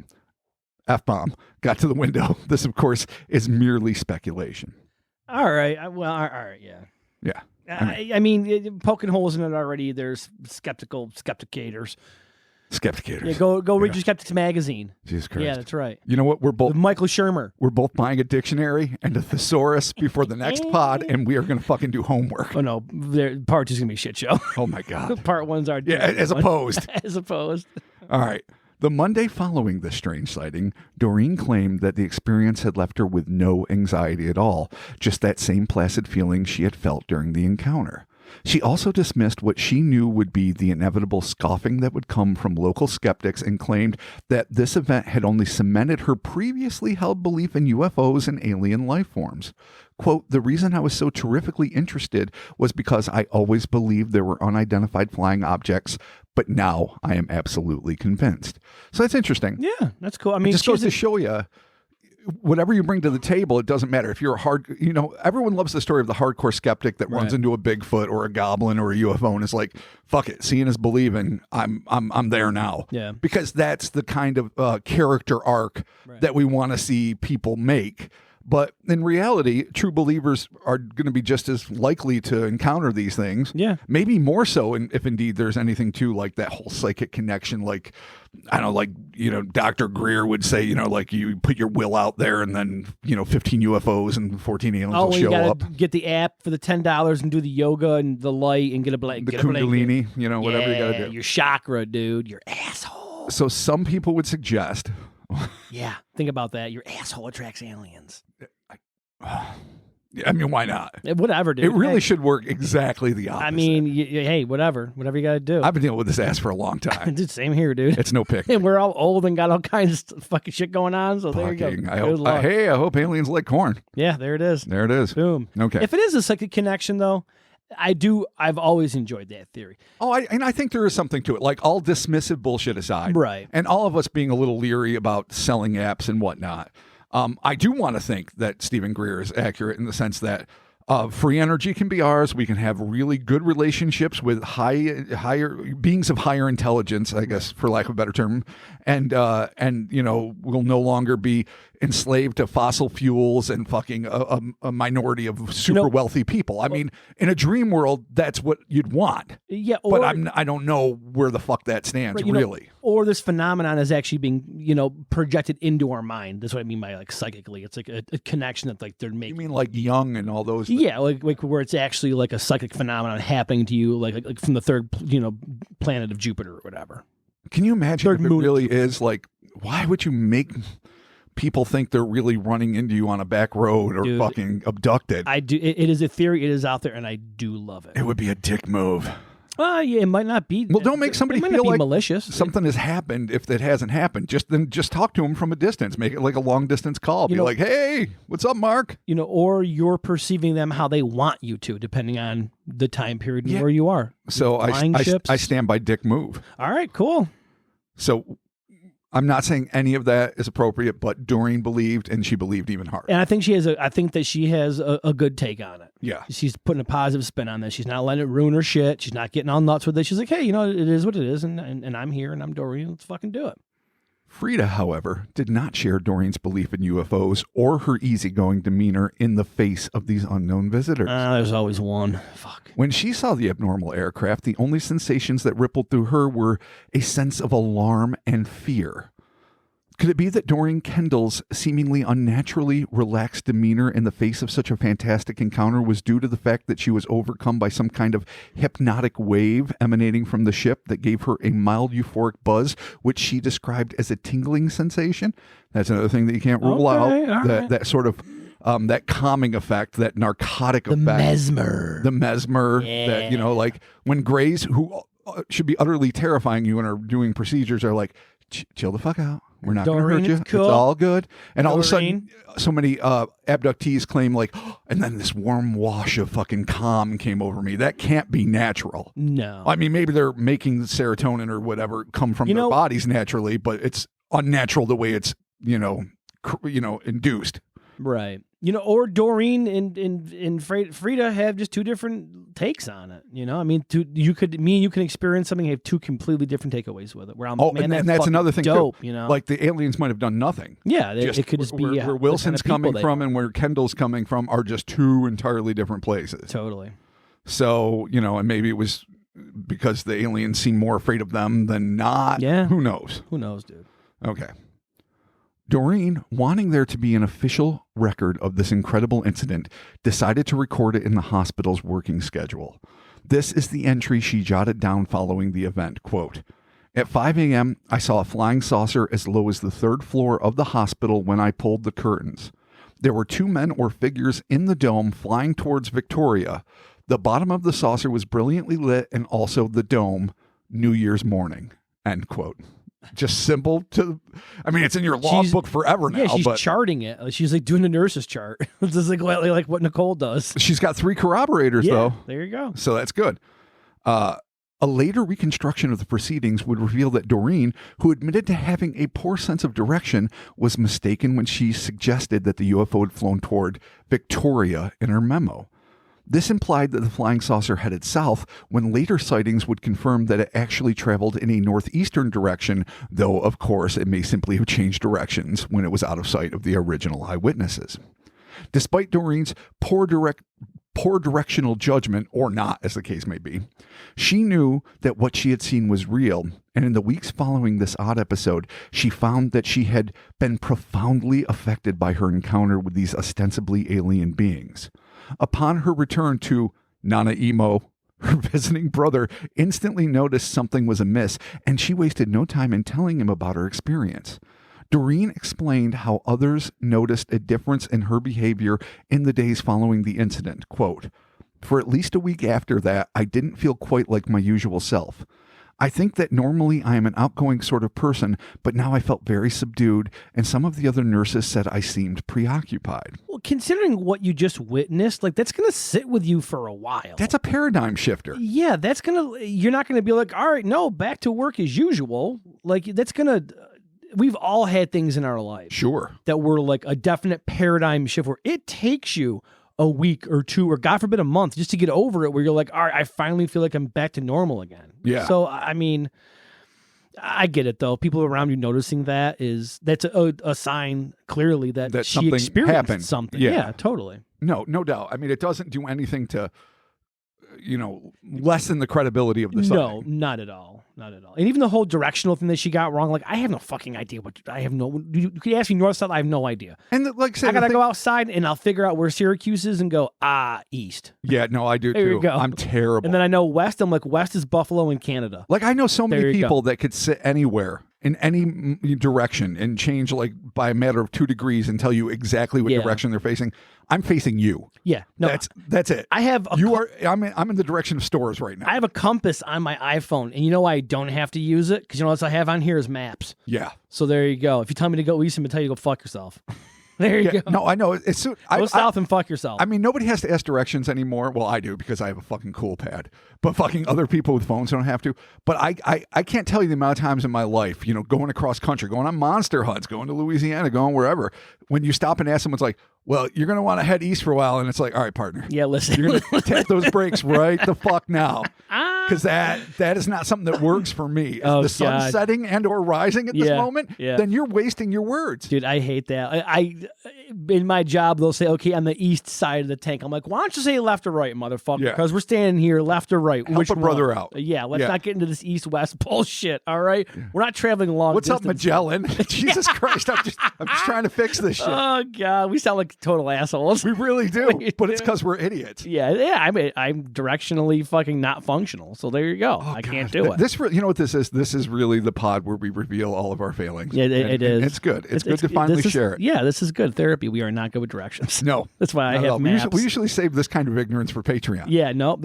F-bomb got to the window. This, of course, is merely speculation. All right. Well, all right. Yeah. Yeah. I mean, poking holes in it already. There's skepticators. Skepticators. Yeah, go read your Skeptics magazine. Jesus Christ. Yeah, that's right. You know what? We're both Michael Shermer. We're both buying a dictionary and a thesaurus before the next pod, and we are going to fucking do homework. Oh no, part 2 is gonna be a shit show. Oh my God. Part 1's our as opposed. As opposed. All right. The Monday following the strange sighting, Doreen claimed that the experience had left her with no anxiety at all, just that same placid feeling she had felt during the encounter. She also dismissed what she knew would be the inevitable scoffing that would come from local skeptics and claimed that this event had only cemented her previously held belief in UFOs and alien life forms. Quote, the reason I was so terrifically interested was because I always believed there were unidentified flying objects, but now I am absolutely convinced. So that's interesting. Yeah, that's cool. I mean, it just goes to show you, whatever you bring to the table, it doesn't matter. If you're everyone loves the story of the hardcore skeptic that runs into a Bigfoot or a goblin or a UFO and is like, fuck it, seeing is believing. I'm there now. Yeah. Because that's the kind of character arc that we want to see people make. But in reality, true believers are going to be just as likely to encounter these things. Yeah. Maybe more so if indeed there's anything to like that whole psychic connection. Like, I don't know, Dr. Greer would say, like you put your will out there and then, 15 UFOs and 14 aliens will show you gotta up. Get the app for the $10 and do the yoga and the light and get a The Kundalini, whatever you got to do. Your chakra, dude. Your asshole. So some people would suggest. Yeah. Think about that. Your asshole attracts aliens. I mean, why not? Whatever, dude. It really should work exactly the opposite. I mean, hey, whatever you got to do. I've been dealing with this ass for a long time. Dude, same here, dude. It's no pick. And we're all old and got all kinds of fucking shit going on. So there you go. I hope aliens like corn. Yeah, there it is. There it is. Boom. Okay. If it is a psychic connection, though, I've always enjoyed that theory. Oh, I think there is something to it. Like all dismissive bullshit aside, right? And all of us being a little leery about selling apps and whatnot. I do want to think that Stephen Greer is accurate in the sense that Free energy can be ours. We can have really good relationships with higher beings of higher intelligence, I guess, for lack of a better term, and we'll no longer be enslaved to fossil fuels and fucking a minority of super wealthy people. I mean, in a dream world, that's what you'd want. Yeah, but I don't know where the fuck that stands, really. Or this phenomenon is actually being, projected into our mind. That's what I mean by like psychically. It's like a connection that like they're making. You mean like Jung and all those? Yeah, like where it's actually like a psychic phenomenon happening to you, like from the third, planet of Jupiter or whatever. Can you imagine if it really is like? Why would you make people think they're really running into you on a back road or fucking abducted? I do. It is a theory. It is out there, and I do love it. It would be a dick move. Yeah, it might not be. Well, don't make somebody feel like malicious. Something has happened if that hasn't happened. Just talk to them from a distance. Make it like a long distance call. Be like, hey, what's up, Mark? Or you're perceiving them how they want you to, depending on the time period and where you are. So I stand by dick move. All right, cool. So I'm not saying any of that is appropriate, but Doreen believed, and she believed even harder. And I think she has a good take on it. Yeah, she's putting a positive spin on this. She's not letting it ruin her shit. She's not getting all nuts with it. She's like, hey, it is what it is, and I'm here, and I'm Doreen. Let's fucking do it. Frida, however, did not share Doreen's belief in UFOs or her easygoing demeanor in the face of these unknown visitors. There's always one. Fuck. When she saw the abnormal aircraft, the only sensations that rippled through her were a sense of alarm and fear. Could it be that Doreen Kendall's seemingly unnaturally relaxed demeanor in the face of such a fantastic encounter was due to the fact that she was overcome by some kind of hypnotic wave emanating from the ship that gave her a mild euphoric buzz, which she described as a tingling sensation? That's another thing that you can't rule out. That sort of that calming effect, that narcotic effect. The mesmer. Yeah. That, like when Greys, who should be utterly terrifying you and are doing procedures, are like, chill the fuck out. We're not going to hurt you. Cool. It's all good. And all of a sudden, so many abductees claim like, and then this warm wash of fucking calm came over me. That can't be natural. No. I mean, maybe they're making serotonin or whatever come from their bodies naturally, but it's unnatural the way it's, induced. Right. Or Doreen and Frida have just two different takes on it. I mean, you can experience something, have two completely different takeaways with it. Where and that's another thing dope, too. Like the aliens might have done nothing. Yeah, it could just be where Wilson's coming from and where Kendall's coming from are just two entirely different places. Totally. So and maybe it was because the aliens seem more afraid of them than not. Yeah. Who knows? Who knows, dude? Okay. Doreen, wanting there to be an official record of this incredible incident, decided to record it in the hospital's working schedule. This is the entry she jotted down following the event. Quote, at 5 a.m., I saw a flying saucer as low as the 3rd floor of the hospital when I pulled the curtains. There were 2 men or figures in the dome flying towards Victoria. The bottom of the saucer was brilliantly lit and also the dome. New Year's morning. End quote. Just simple it's in your logbook forever now. Yeah, she's charting it. She's like doing a nurse's chart. This is like what Nicole does. She's got 3 corroborators though. There you go. So that's good. A later reconstruction of the proceedings would reveal that Doreen, who admitted to having a poor sense of direction, was mistaken when she suggested that the UFO had flown toward Victoria in her memo. This implied that the flying saucer headed south, when later sightings would confirm that it actually traveled in a northeastern direction, though, of course, it may simply have changed directions when it was out of sight of the original eyewitnesses. Despite Doreen's poor directional judgment, or not, as the case may be, she knew that what she had seen was real, and in the weeks following this odd episode, she found that she had been profoundly affected by her encounter with these ostensibly alien beings. Upon her return to Nanaimo, her visiting brother instantly noticed something was amiss, and she wasted no time in telling him about her experience. Doreen explained how others noticed a difference in her behavior in the days following the incident. Quote, for at least a week after that, I didn't feel quite like my usual self. I think that normally I am an outgoing sort of person, but now I felt very subdued, and some of the other nurses said I seemed preoccupied. Well, considering what you just witnessed, that's going to sit with you for a while. That's a paradigm shifter. Yeah, you're not going to be like, all right, no, back to work as usual. We've all had things in our life. Sure. That were like a definite paradigm shift where it takes you a week or two, or God forbid a month, just to get over it, where you're like, all right, I finally feel like I'm back to normal again. Yeah. So, I mean, I get it though. People around you noticing that's a sign clearly that she something experienced happened. something. Yeah. Yeah, totally. No doubt. I mean, it doesn't do anything to, lessen the credibility of the No, sighting. not at all. Not at all. And even the whole directional thing that she got wrong, like, I have no fucking idea you could ask me north, south, I have no idea. And like I said, I gotta go outside and I'll figure out where Syracuse is and go, east. Yeah, no, I do There too. you go. I'm terrible. And then I know west, I'm like, west is Buffalo in Canada. Like, I know so There many you people that could sit anywhere in any direction and change like by a matter of 2 degrees and tell you exactly what Yeah. direction they're facing. I'm facing you. Yeah. No, That's it. I have I'm in the direction of stores right now. I have a compass on my iPhone, and you know why I don't have to use it? Because you know what else I have on here is maps. Yeah. So there you go. If you tell me to go east, I'm gonna tell you to go fuck yourself. There you Yeah. go. No, I know. Go south and fuck yourself. I mean, nobody has to ask directions anymore. Well, I do because I have a fucking cool pad. But fucking other people with phones don't have to. But I can't tell you the amount of times in my life, going across country, going on monster hunts, going to Louisiana, going wherever, when you stop and ask someone, it's like, well, you're going to want to head east for a while. And it's like, all right, partner. Yeah, listen. You're going to tap those brakes right the fuck now. Because that is not something that works for me. If the sun's setting and or rising at this moment, then you're wasting your words. Dude, I hate that. I in my job, they'll say, okay, on the east side of the tank. I'm like, why don't you say left or right, motherfucker? Yeah. Because we're standing here, left or right. Help Which a brother out. Yeah, let's not get into this east-west bullshit, all right? We're not traveling long What's distance. up, Magellan? Jesus Christ, I'm just trying to fix this shit. Oh, God, we sound like total assholes. We really do, but it's because we're idiots. Yeah, I mean, I'm directionally fucking not functional, so there you go. I can't do it. You know what this is? This is really the pod where we reveal all of our failings. Yeah, it is. It's good. It's good to finally share it. Yeah, this is good therapy. We are not good with directions. No. That's why I have maps. We usually save this kind of ignorance for Patreon. Yeah, no,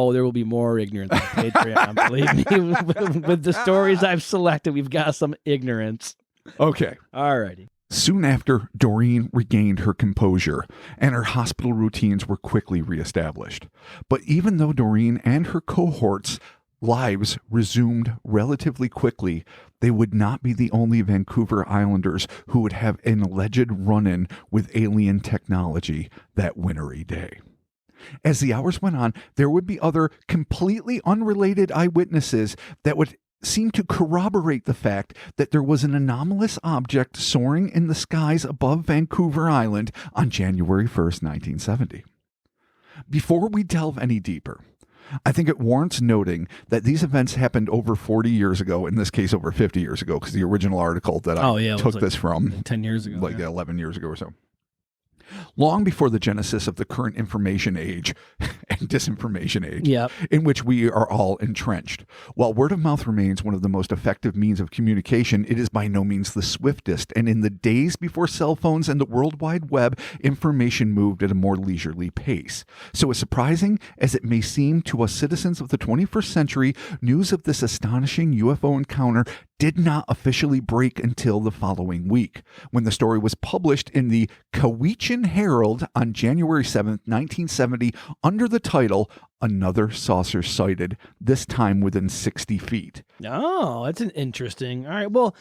there will be more ignorance on Patreon. Believe me, with the stories I've selected, we've got some ignorance. Okay. Alrighty. Soon after, Doreen regained her composure, and her hospital routines were quickly reestablished. But even though Doreen and her cohorts' lives resumed relatively quickly, they would not be the only Vancouver Islanders who would have an alleged run-in with alien technology that wintry day. As the hours went on, there would be other completely unrelated eyewitnesses that would seem to corroborate the fact that there was an anomalous object soaring in the skies above Vancouver Island on January 1st, 1970. Before we delve any deeper, I think it warrants noting that these events happened over 40 years ago, in this case over 50 years ago, because the original article that I took this from 10 years ago, 11 years ago or so. Long before the genesis of the current information age and disinformation age, in which we are all entrenched. While word of mouth remains one of the most effective means of communication, it is by no means the swiftest. And in the days before cell phones and the World Wide Web, information moved at a more leisurely pace. So as surprising as it may seem to us citizens of the 21st century, news of this astonishing UFO encounter did not officially break until the following week, when the story was published in the Cowichan Herald on January 7th, 1970, under the title, Another Saucer Sighted, this time within 60 feet. Oh, that's an interesting. All right, well,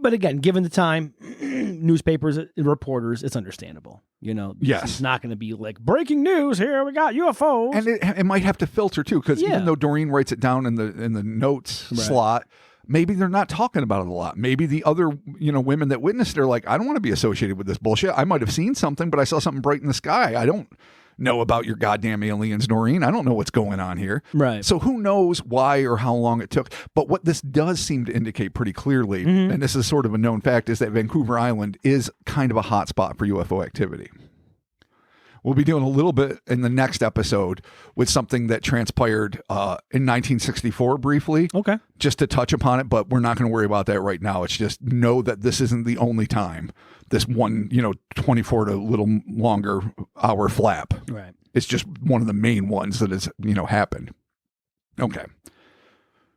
but again, given the time, newspapers, reporters, it's understandable. It's not going to be like, breaking news, here we got UFOs. And it might have to filter, too, because even though Doreen writes it down in the notes slot, maybe they're not talking about it a lot. Maybe the other, women that witnessed it are like, I don't want to be associated with this bullshit. I might have seen something, but I saw something bright in the sky. I don't know about your goddamn aliens, Doreen. I don't know what's going on here. Right. So who knows why or how long it took. But what this does seem to indicate pretty clearly, and this is sort of a known fact, is that Vancouver Island is kind of a hot spot for UFO activity. We'll be doing a little bit in the next episode with something that transpired in 1964 briefly. Okay. Just to touch upon it, but we're not going to worry about that right now. It's just know that this isn't the only time this one, 24 to a little longer hour flap. Right. It's just one of the main ones that has, happened. Okay.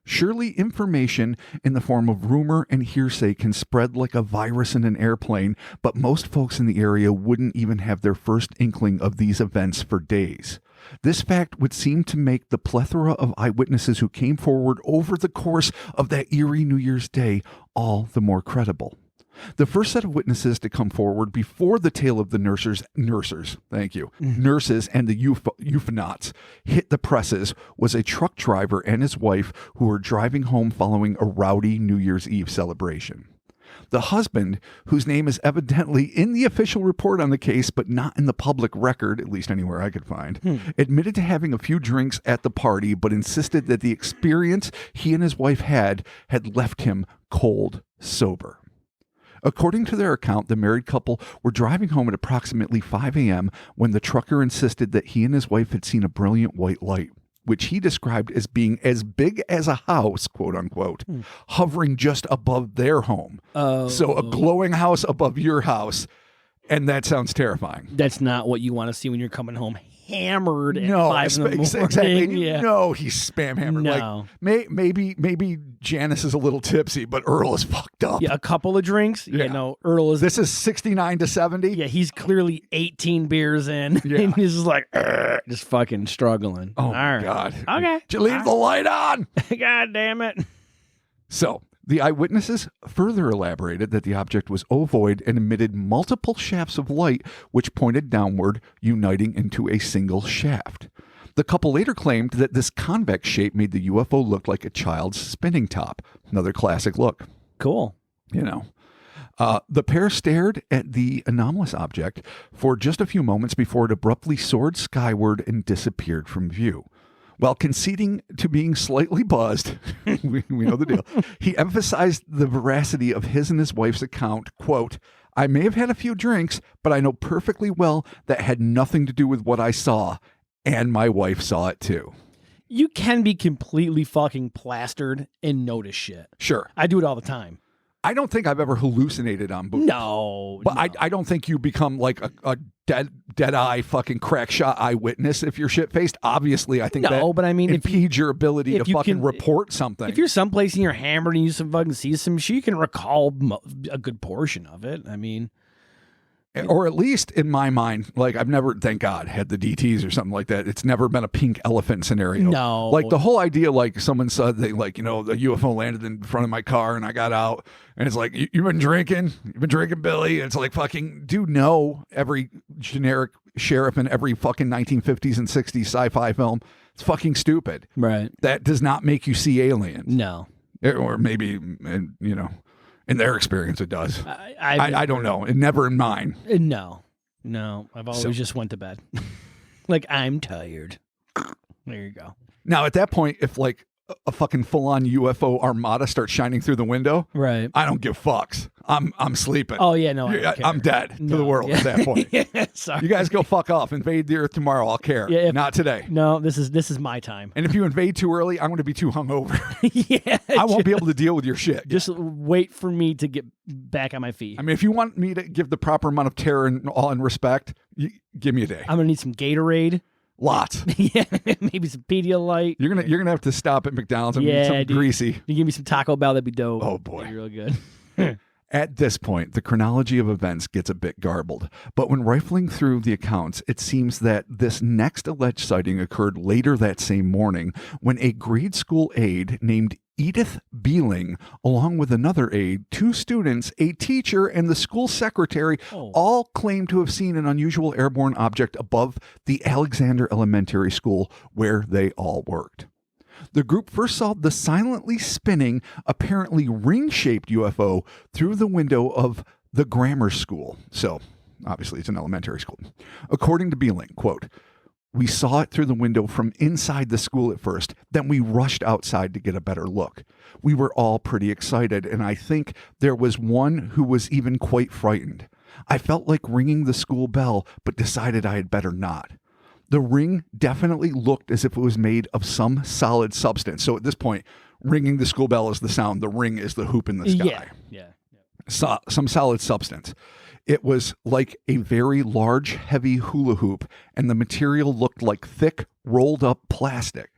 Surely information in the form of rumor and hearsay can spread like a virus in an airplane, but most folks in the area wouldn't even have their first inkling of these events for days. This fact would seem to make the plethora of eyewitnesses who came forward over the course of that eerie New Year's Day all the more credible. The first set of witnesses to come forward before the tale of the nurses, thank you, nurses and the euphonauts hit the presses was a truck driver and his wife who were driving home following a rowdy New Year's Eve celebration. The husband, whose name is evidently in the official report on the case but not in the public record, at least anywhere I could find, admitted to having a few drinks at the party but insisted that the experience he and his wife had left him cold sober. According to their account, the married couple were driving home at approximately 5 a.m. when the trucker insisted that he and his wife had seen a brilliant white light, which he described as being as big as a house, quote unquote, hovering just above their home. So a glowing house above your house. And that sounds terrifying. That's not what you want to see when you're coming home hammered at No, 5 in the morning. exactly. And Yeah. you know he's spam hammered. No. Like maybe Janice is a little tipsy, but Earl is fucked up. Yeah, a couple of drinks. Yeah. You know, Earl is. This is 69 to 70. Yeah, he's clearly 18 beers in. Yeah. And he's just like, just fucking struggling. Oh, All my right. God. Okay. Did you leave the light on? God damn it. So, the eyewitnesses further elaborated that the object was ovoid and emitted multiple shafts of light which pointed downward, uniting into a single shaft. The couple later claimed that this convex shape made the UFO look like a child's spinning top. Another classic look. Cool. You know. The pair stared at the anomalous object for just a few moments before it abruptly soared skyward and disappeared from view. While conceding to being slightly buzzed, we know the deal, he emphasized the veracity of his and his wife's account, quote, "I may have had a few drinks, but I know perfectly well that had nothing to do with what I saw, and my wife saw it too." You can be completely fucking plastered and notice shit. Sure. I do it all the time. I don't think I've ever hallucinated on booze. No. But no. I don't think you become like a dead eye fucking crack shot eyewitness if you're shit faced. Obviously, I think No, that but I mean, impedes your ability if to you fucking can- report something. If you're someplace and you're hammered and you fucking see some shit, you can recall a good portion of it. I mean, or at least in my mind, like I've never, thank God, had the DTs or something like that. It's never been a pink elephant scenario. No. Like the whole idea, like someone said, they like, you know, the UFO landed in front of my car and I got out and it's like, you've been drinking, Billy. And it's like, fucking, dude, no, every generic sheriff in every fucking 1950s and 60s sci-fi film. It's fucking stupid. right. That does not make you see aliens. No. Or maybe, you know, in their experience, it does. I don't know. And never in mine. No. I've always So- just went to bed. Like, I'm tired. There you go. Now, at that point, if like a fucking full-on UFO armada starts shining through the window, Right. I don't give fucks. I'm sleeping. Oh, yeah, no, I don't I'm care. dead to the world at that point. Yeah, sorry. You guys go fuck off. Invade the earth tomorrow. I'll care. Yeah, Not today. No, this is my time. And if you invade too early, I'm going to be too hungover. Yeah. I won't be able to deal with your shit. Just wait for me to get back on my feet. I mean, if you want me to give the proper amount of terror and all in respect, give me a day. I'm gonna need some Gatorade. Lots. Yeah, maybe some Pedialyte. You're gonna have to stop at McDonald's and Yeah, eat something dude. greasy. You give me some Taco Bell, that'd be dope. Oh, boy. That'd be real good. At this point, the chronology of events gets a bit garbled, but when rifling through the accounts, it seems that this next alleged sighting occurred later that same morning when a grade school aide named Edith Beeling, along with another aide, 2 students, a teacher, and the school secretary, all claimed to have seen an unusual airborne object above the Alexander Elementary School where they all worked. The group first saw the silently spinning, apparently ring-shaped UFO through the window of the grammar school. So, obviously, it's an elementary school. According to Beeling, quote, "We saw it through the window from inside the school at first, then we rushed outside to get a better look. We were all pretty excited, and I think there was one who was even quite frightened. I felt like ringing the school bell, but decided I had better not. The ring definitely looked as if it was made of some solid substance." So at this point, ringing the school bell is the sound. The ring is the hoop in the sky. Yeah. Some solid substance. It was like a very large, heavy hula hoop, and the material looked like thick, rolled up plastic.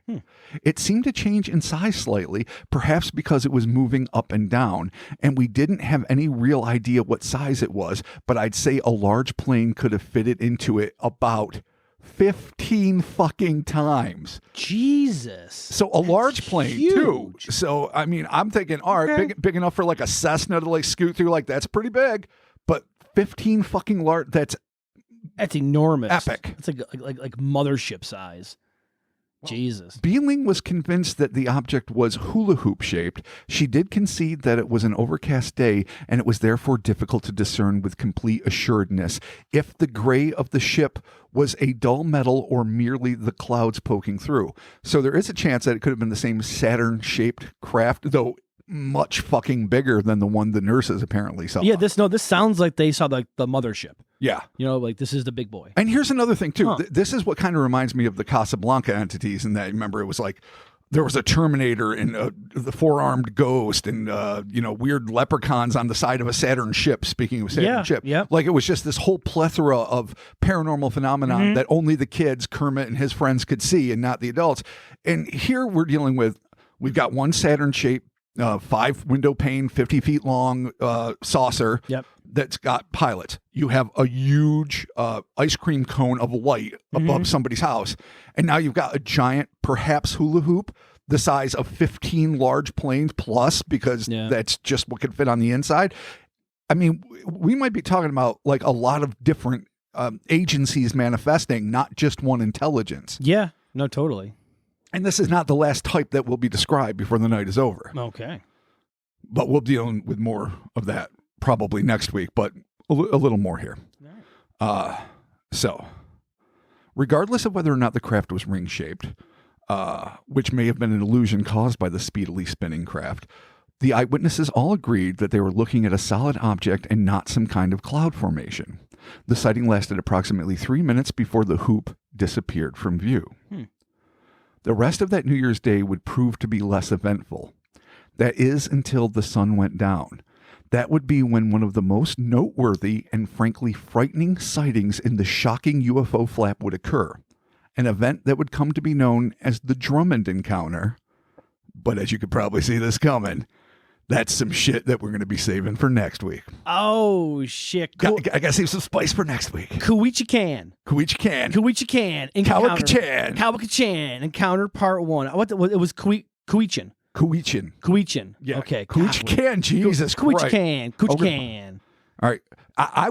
It seemed to change in size slightly, perhaps because it was moving up and down, and we didn't have any real idea what size it was, but I'd say a large plane could have fitted into it about 15 fucking times. Jesus. So a large plane too. huge. So I mean, I'm thinking, all right, big enough for like a Cessna to like scoot through. Like that's pretty big, but 15 fucking large. That's enormous. Epic. It's like mothership size. Jesus. Beeling was convinced that the object was hula hoop shaped. She did concede that it was an overcast day and it was therefore difficult to discern with complete assuredness if the gray of the ship was a dull metal or merely the clouds poking through. So there is a chance that it could have been the same Saturn shaped craft, though much fucking bigger than the one the nurses apparently saw. Yeah, this sounds like they saw the mothership. Yeah. You know, like this is the big boy. And here's another thing too. This is what kind of reminds me of the Casablanca entities, in that, remember, it was like there was a Terminator and the four-armed ghost and weird leprechauns on the side of a Saturn ship. Speaking of Saturn ship, like it was just this whole plethora of paranormal phenomenon that only the kids, Kermit and his friends, could see, and not the adults. And here we've got one Saturn-shaped 5-window pane, 50 feet long saucer that's got pilots. You have a huge ice cream cone of light above somebody's house. And now you've got a giant, perhaps hula hoop, the size of 15 large planes plus, because that's just what could fit on the inside. I mean, we might be talking about like a lot of different agencies manifesting, not just one intelligence. Yeah, no, totally. And this is not the last type that will be described before the night is over. Okay. But we'll deal with more of that probably next week, but a little more here. So, regardless of whether or not the craft was ring-shaped, which may have been an illusion caused by the speedily spinning craft, the eyewitnesses all agreed that they were looking at a solid object and not some kind of cloud formation. The sighting lasted approximately 3 minutes before the hoop disappeared from view. The rest of that New Year's Day would prove to be less eventful. That is, until the sun went down. That would be when one of the most noteworthy and frankly frightening sightings in the shocking UFO flap would occur. An event that would come to be known as the Drummond encounter. But as you could probably see this coming, that's some shit that we're going to be saving for next week. Oh, shit. I got to save some spice for next week. Cowichan. Cowichan. Cowichan. Encounter part 1. It was Cowichan. Cowichan. Yeah. Okay. Cowichan. Jesus Christ. Cowichan. All right. I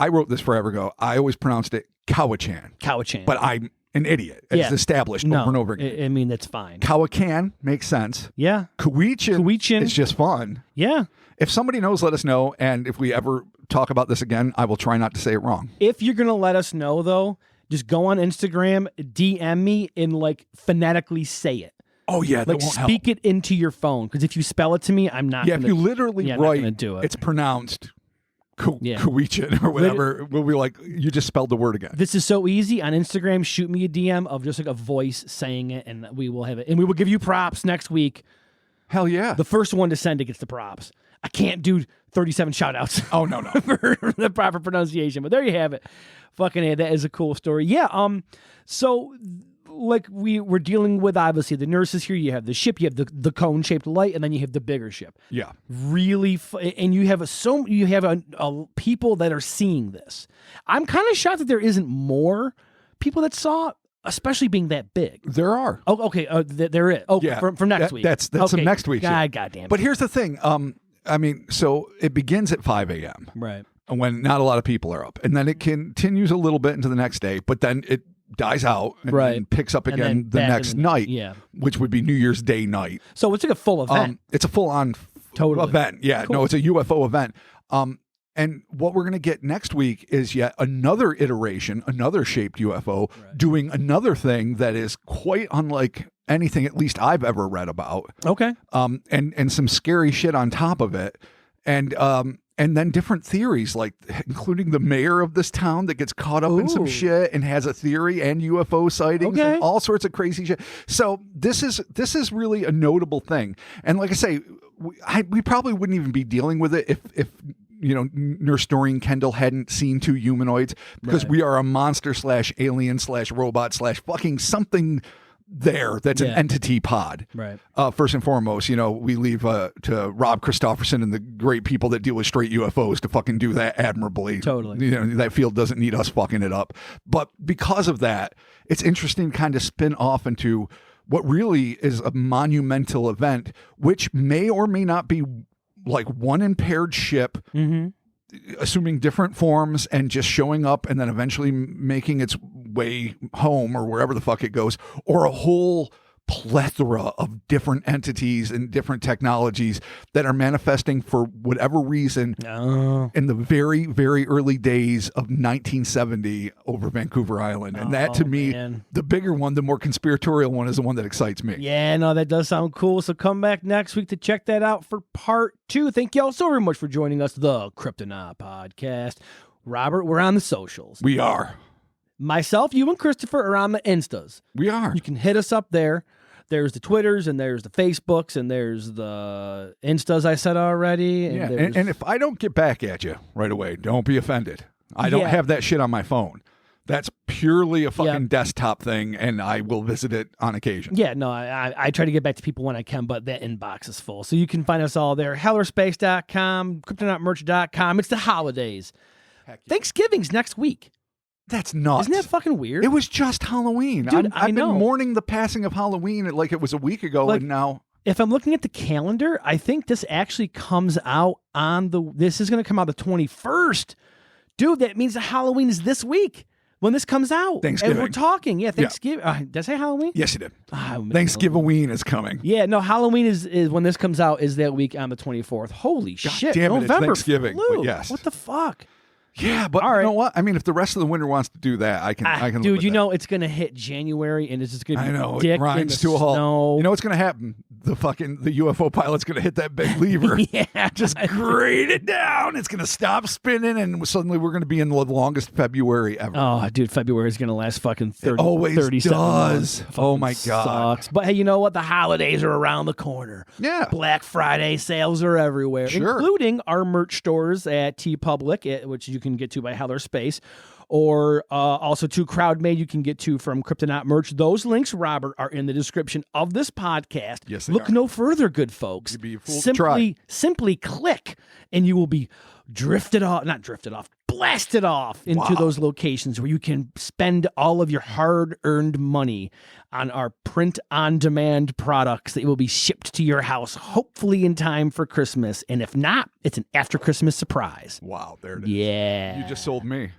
wrote this forever ago. I always pronounced it Cowichan. But I'm an idiot. It's established over and over again. I mean, that's fine. Cowichan makes sense. Yeah. Cowichan is just fun. Yeah. If somebody knows, let us know. And if we ever talk about this again, I will try not to say it wrong. If you're going to let us know, though, just go on Instagram, DM me, and like phonetically say it. Oh, yeah. Like speak it into your phone. Because if you spell it to me, I'm not going to. If you literally write, do it. It's pronounced Cowichan or whatever. We'll be like, you just spelled the word again. This is so easy. On Instagram, shoot me a DM of just like a voice saying it, and we will have it. And we will give you props next week. Hell yeah. The first one to send it gets the props. I can't do 37 shout-outs. Oh, no. For the proper pronunciation. But there you have it. Fucking A, that is a cool story. Yeah, so like we're dealing with, obviously, the nurses here. You have the ship, you have the cone-shaped light, and then you have the bigger ship. Yeah. Really, and you have people that are seeing this. I'm kind of shocked that there isn't more people that saw it, especially being that big. There are. Oh, okay. There is. Oh, yeah. From next week. That's okay. some next week. God damn it. But here's the thing. I mean, so it begins at 5 a.m. Right. When not a lot of people are up. And then it continues a little bit into the next day, but then it dies out and then picks up again the next night, which would be New Year's Day night. So it's like a full event. It's a full-on event. Yeah, cool. No, it's a UFO event. And what we're going to get next week is yet another iteration, another shaped UFO, doing another thing that is quite unlike anything at least I've ever read about. Okay. And some scary shit on top of it. And then different theories, like including the mayor of this town that gets caught up in some shit and has a theory and UFO sightings and all sorts of crazy shit. So this is really a notable thing. And like I say, we probably wouldn't even be dealing with it if Nurse Doreen Kendall hadn't seen 2 humanoids, because we are a monster / alien / robot / fucking something there that's an entity pod. Right. First and foremost, we leave to Rob Christofferson and the great people that deal with straight UFOs to fucking do that admirably. Totally. That field doesn't need us fucking it up. But because of that, it's interesting to kind of spin off into what really is a monumental event, which may or may not be like one impaired ship, assuming different forms and just showing up and then eventually making its way home or wherever the fuck it goes, or a whole plethora of different entities and different technologies that are manifesting for whatever reason in the very, very early days of 1970 over Vancouver Island. And that, to me, the bigger one, the more conspiratorial one, is the one that excites me. Yeah, no, that does sound cool. So come back next week to check that out for part 2. Thank you all so very much for joining us, the Cryptonaut Podcast. Robert, we're on the socials. We are. Myself, you, and Christopher are on the Instas. We are. You can hit us up there. There's the Twitters, and there's the Facebooks, and there's the Instas I said already. And if I don't get back at you right away, don't be offended. I don't have that shit on my phone. That's purely a fucking desktop thing, and I will visit it on occasion. Yeah, no, I try to get back to people when I can, but that inbox is full. So you can find us all there. Hellerspace.com, Cryptonautmerch.com. It's the holidays. Thanksgiving's next week. That's nuts. Isn't that fucking weird? It was just Halloween. Dude, I've been mourning the passing of Halloween like it was a week ago, and now... If I'm looking at the calendar, I think this actually comes out on this is going to come out the 21st. Dude, that means that Halloween is this week when this comes out. Thanksgiving. And we're talking. Yeah, Thanksgiving. Did I say Halloween? Yes, you did. Thanksgiving is coming. Yeah, no, Halloween is when this comes out is that week on the 24th. Holy shit. Damn it, November it's Thanksgiving. flew. Yes. What the fuck? Yeah, but you know what? I mean, if the rest of the winter wants to do that, I can. Dude, it's going to hit January, and it's just going to be it grinds to a halt. Snow. You know what's going to happen? The UFO pilot's going to hit that big lever. Just grate it down. It's going to stop spinning, and suddenly we're going to be in the longest February ever. Oh, dude, February is going to last fucking 30, it always 37 does. months. Oh my God. Sucks. But hey, you know what? The holidays are around the corner. Yeah. Black Friday sales are everywhere, sure, including our merch stores at TeePublic, which you can get to by Hellerspace, or also to CrowdMade you can get to from Cryptonaut Merch. Those links, Robert, are in the description of this podcast. Yes, they Look are. no further, good folks. You'd be a fool to try. Simply click, and you will be blasted off into those locations where you can spend all of your hard-earned money on our print-on-demand products that will be shipped to your house, hopefully in time for Christmas. And if not, it's an after-Christmas surprise. Wow, there it is. Yeah. You just sold me.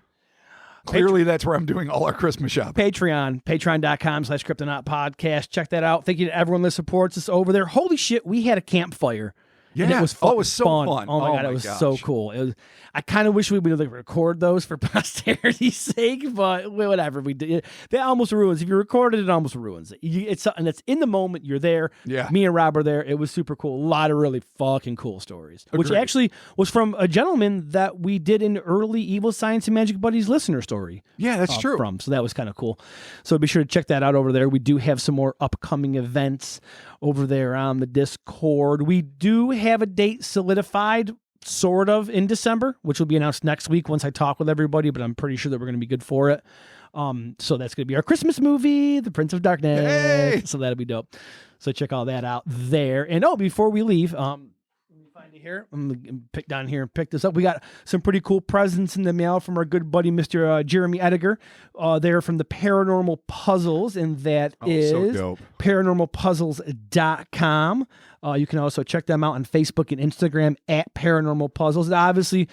Clearly, that's where I'm doing all our Christmas shopping. Patreon.com/Cryptonaut Podcast. Check that out. Thank you to everyone that supports us over there. Holy shit, we had a campfire. Yeah, and it was it was so fun. Oh my God, it was so cool. I kind of wish we would record those for posterity's sake, but whatever. We did. That almost ruins. If you recorded it, almost ruins it. It's something that's in the moment. You're there. Yeah. Me and Rob are there. It was super cool. A lot of really fucking cool stories, Agreed. which actually was from a gentleman that we did an early Evil Science and Magic Buddies listener story. Yeah, that's true. So that was kind of cool. So be sure to check that out over there. We do have some more upcoming events over there on the Discord. We do have a date solidified, sort of, in December, which will be announced next week once I talk with everybody, but I'm pretty sure that we're going to be good for it. So that's going to be our Christmas movie, The Prince of Darkness. Hey! So that'll be dope. So check all that out there. And before we leave, let me find it here. I'm going to pick down here and pick this up. We got some pretty cool presents in the mail from our good buddy, Mr. Jeremy Ediger. They're from the Paranormal Puzzles, and that is so dope. paranormalpuzzles.com. You can also check them out on Facebook and Instagram at Paranormal Puzzles. Obviously,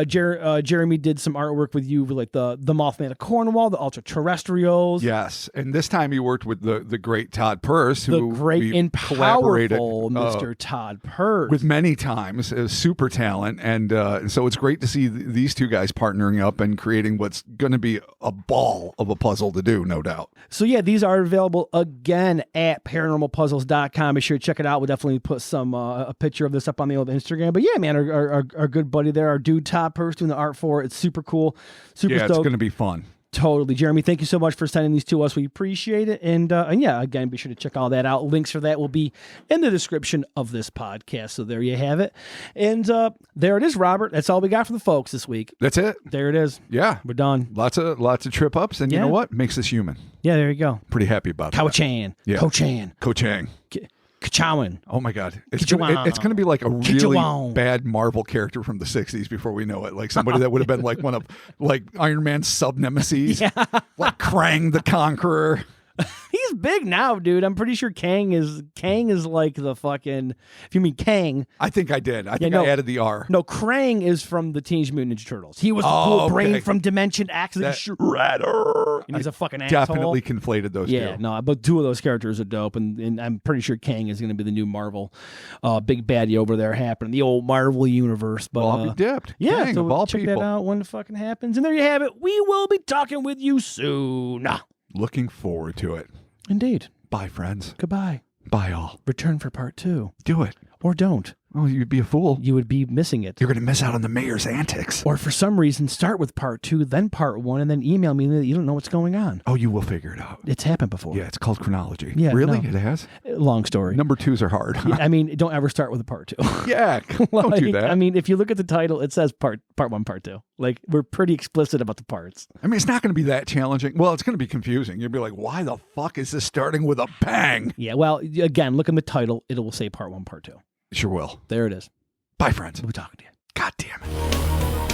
Jeremy did some artwork with you, like the Mothman of Cornwall, the Ultra Terrestrials. Yes, and this time he worked with the great Todd Purse, the who great and collaborated powerful Mr. Todd Purse, with many times, super talent, and so it's great to see these two guys partnering up and creating what's going to be a ball of a puzzle to do, no doubt. So yeah, these are available again at paranormalpuzzles.com. Be sure to check it out. We'll definitely put some a picture of this up on the old Instagram. But yeah, man, our good buddy there, our dude Todd Purse doing the art for it. It's super cool, super stoked. It's going to be fun. Totally. Jeremy, thank you so much for sending these to us. We appreciate it. And yeah, again, be sure to check all that out. Links for that will be in the description of this podcast. So there you have it. And there it is, Robert. That's all we got for the folks this week. That's it. There it is. Yeah. We're done. Lots of trip ups. And you know what? Makes us human. Yeah, there you go. Pretty happy about that. Cowichan. Yeah. Cochan. Kochang. Kachowan. Oh my God. It's gonna be like a really Kichawang. bad Marvel character from the 60s before we know it. Like somebody that would have been like one of like Iron Man's sub nemesis. Yeah. Like Krang the Conqueror. He's big now, dude. I'm pretty sure Kang is like the fucking. If you mean Kang, I think I did. I think no. I added the R. No, Krang is from the Teenage Mutant Ninja Turtles. He was the cool brain from Dimension X. Shredder. And he's a fucking asshole. Definitely conflated those two. Yeah, no, but two of those characters are dope, and I'm pretty sure Kang is going to be the new Marvel big baddie over there happening, the old Marvel universe. But I'll be dipped. yeah, Kang, so of all check people. that out when it fucking happens. And there you have it. We will be talking with you soon. Looking forward to it. Indeed. Bye, friends. Goodbye. Bye, all. Return for part 2. Do it. Or don't. Oh, you'd be a fool. You would be missing it. You're going to miss out on the mayor's antics. Or for some reason, start with part 2, then part 1, and then email me that you don't know what's going on. Oh, you will figure it out. It's happened before. Yeah, it's called chronology. Yeah, really? no. It has? Long story. Number 2s are hard. I mean, don't ever start with a part 2. Yeah, don't do that. I mean, if you look at the title, it says part 1, part 2. Like, we're pretty explicit about the parts. I mean, it's not going to be that challenging. Well, it's going to be confusing. You'll be like, why the fuck is this starting with a bang? Yeah, well, again, look in the title. It will say part 1, part 2. Sure will. There it is. Bye, friends. We'll be talking to you. God damn it.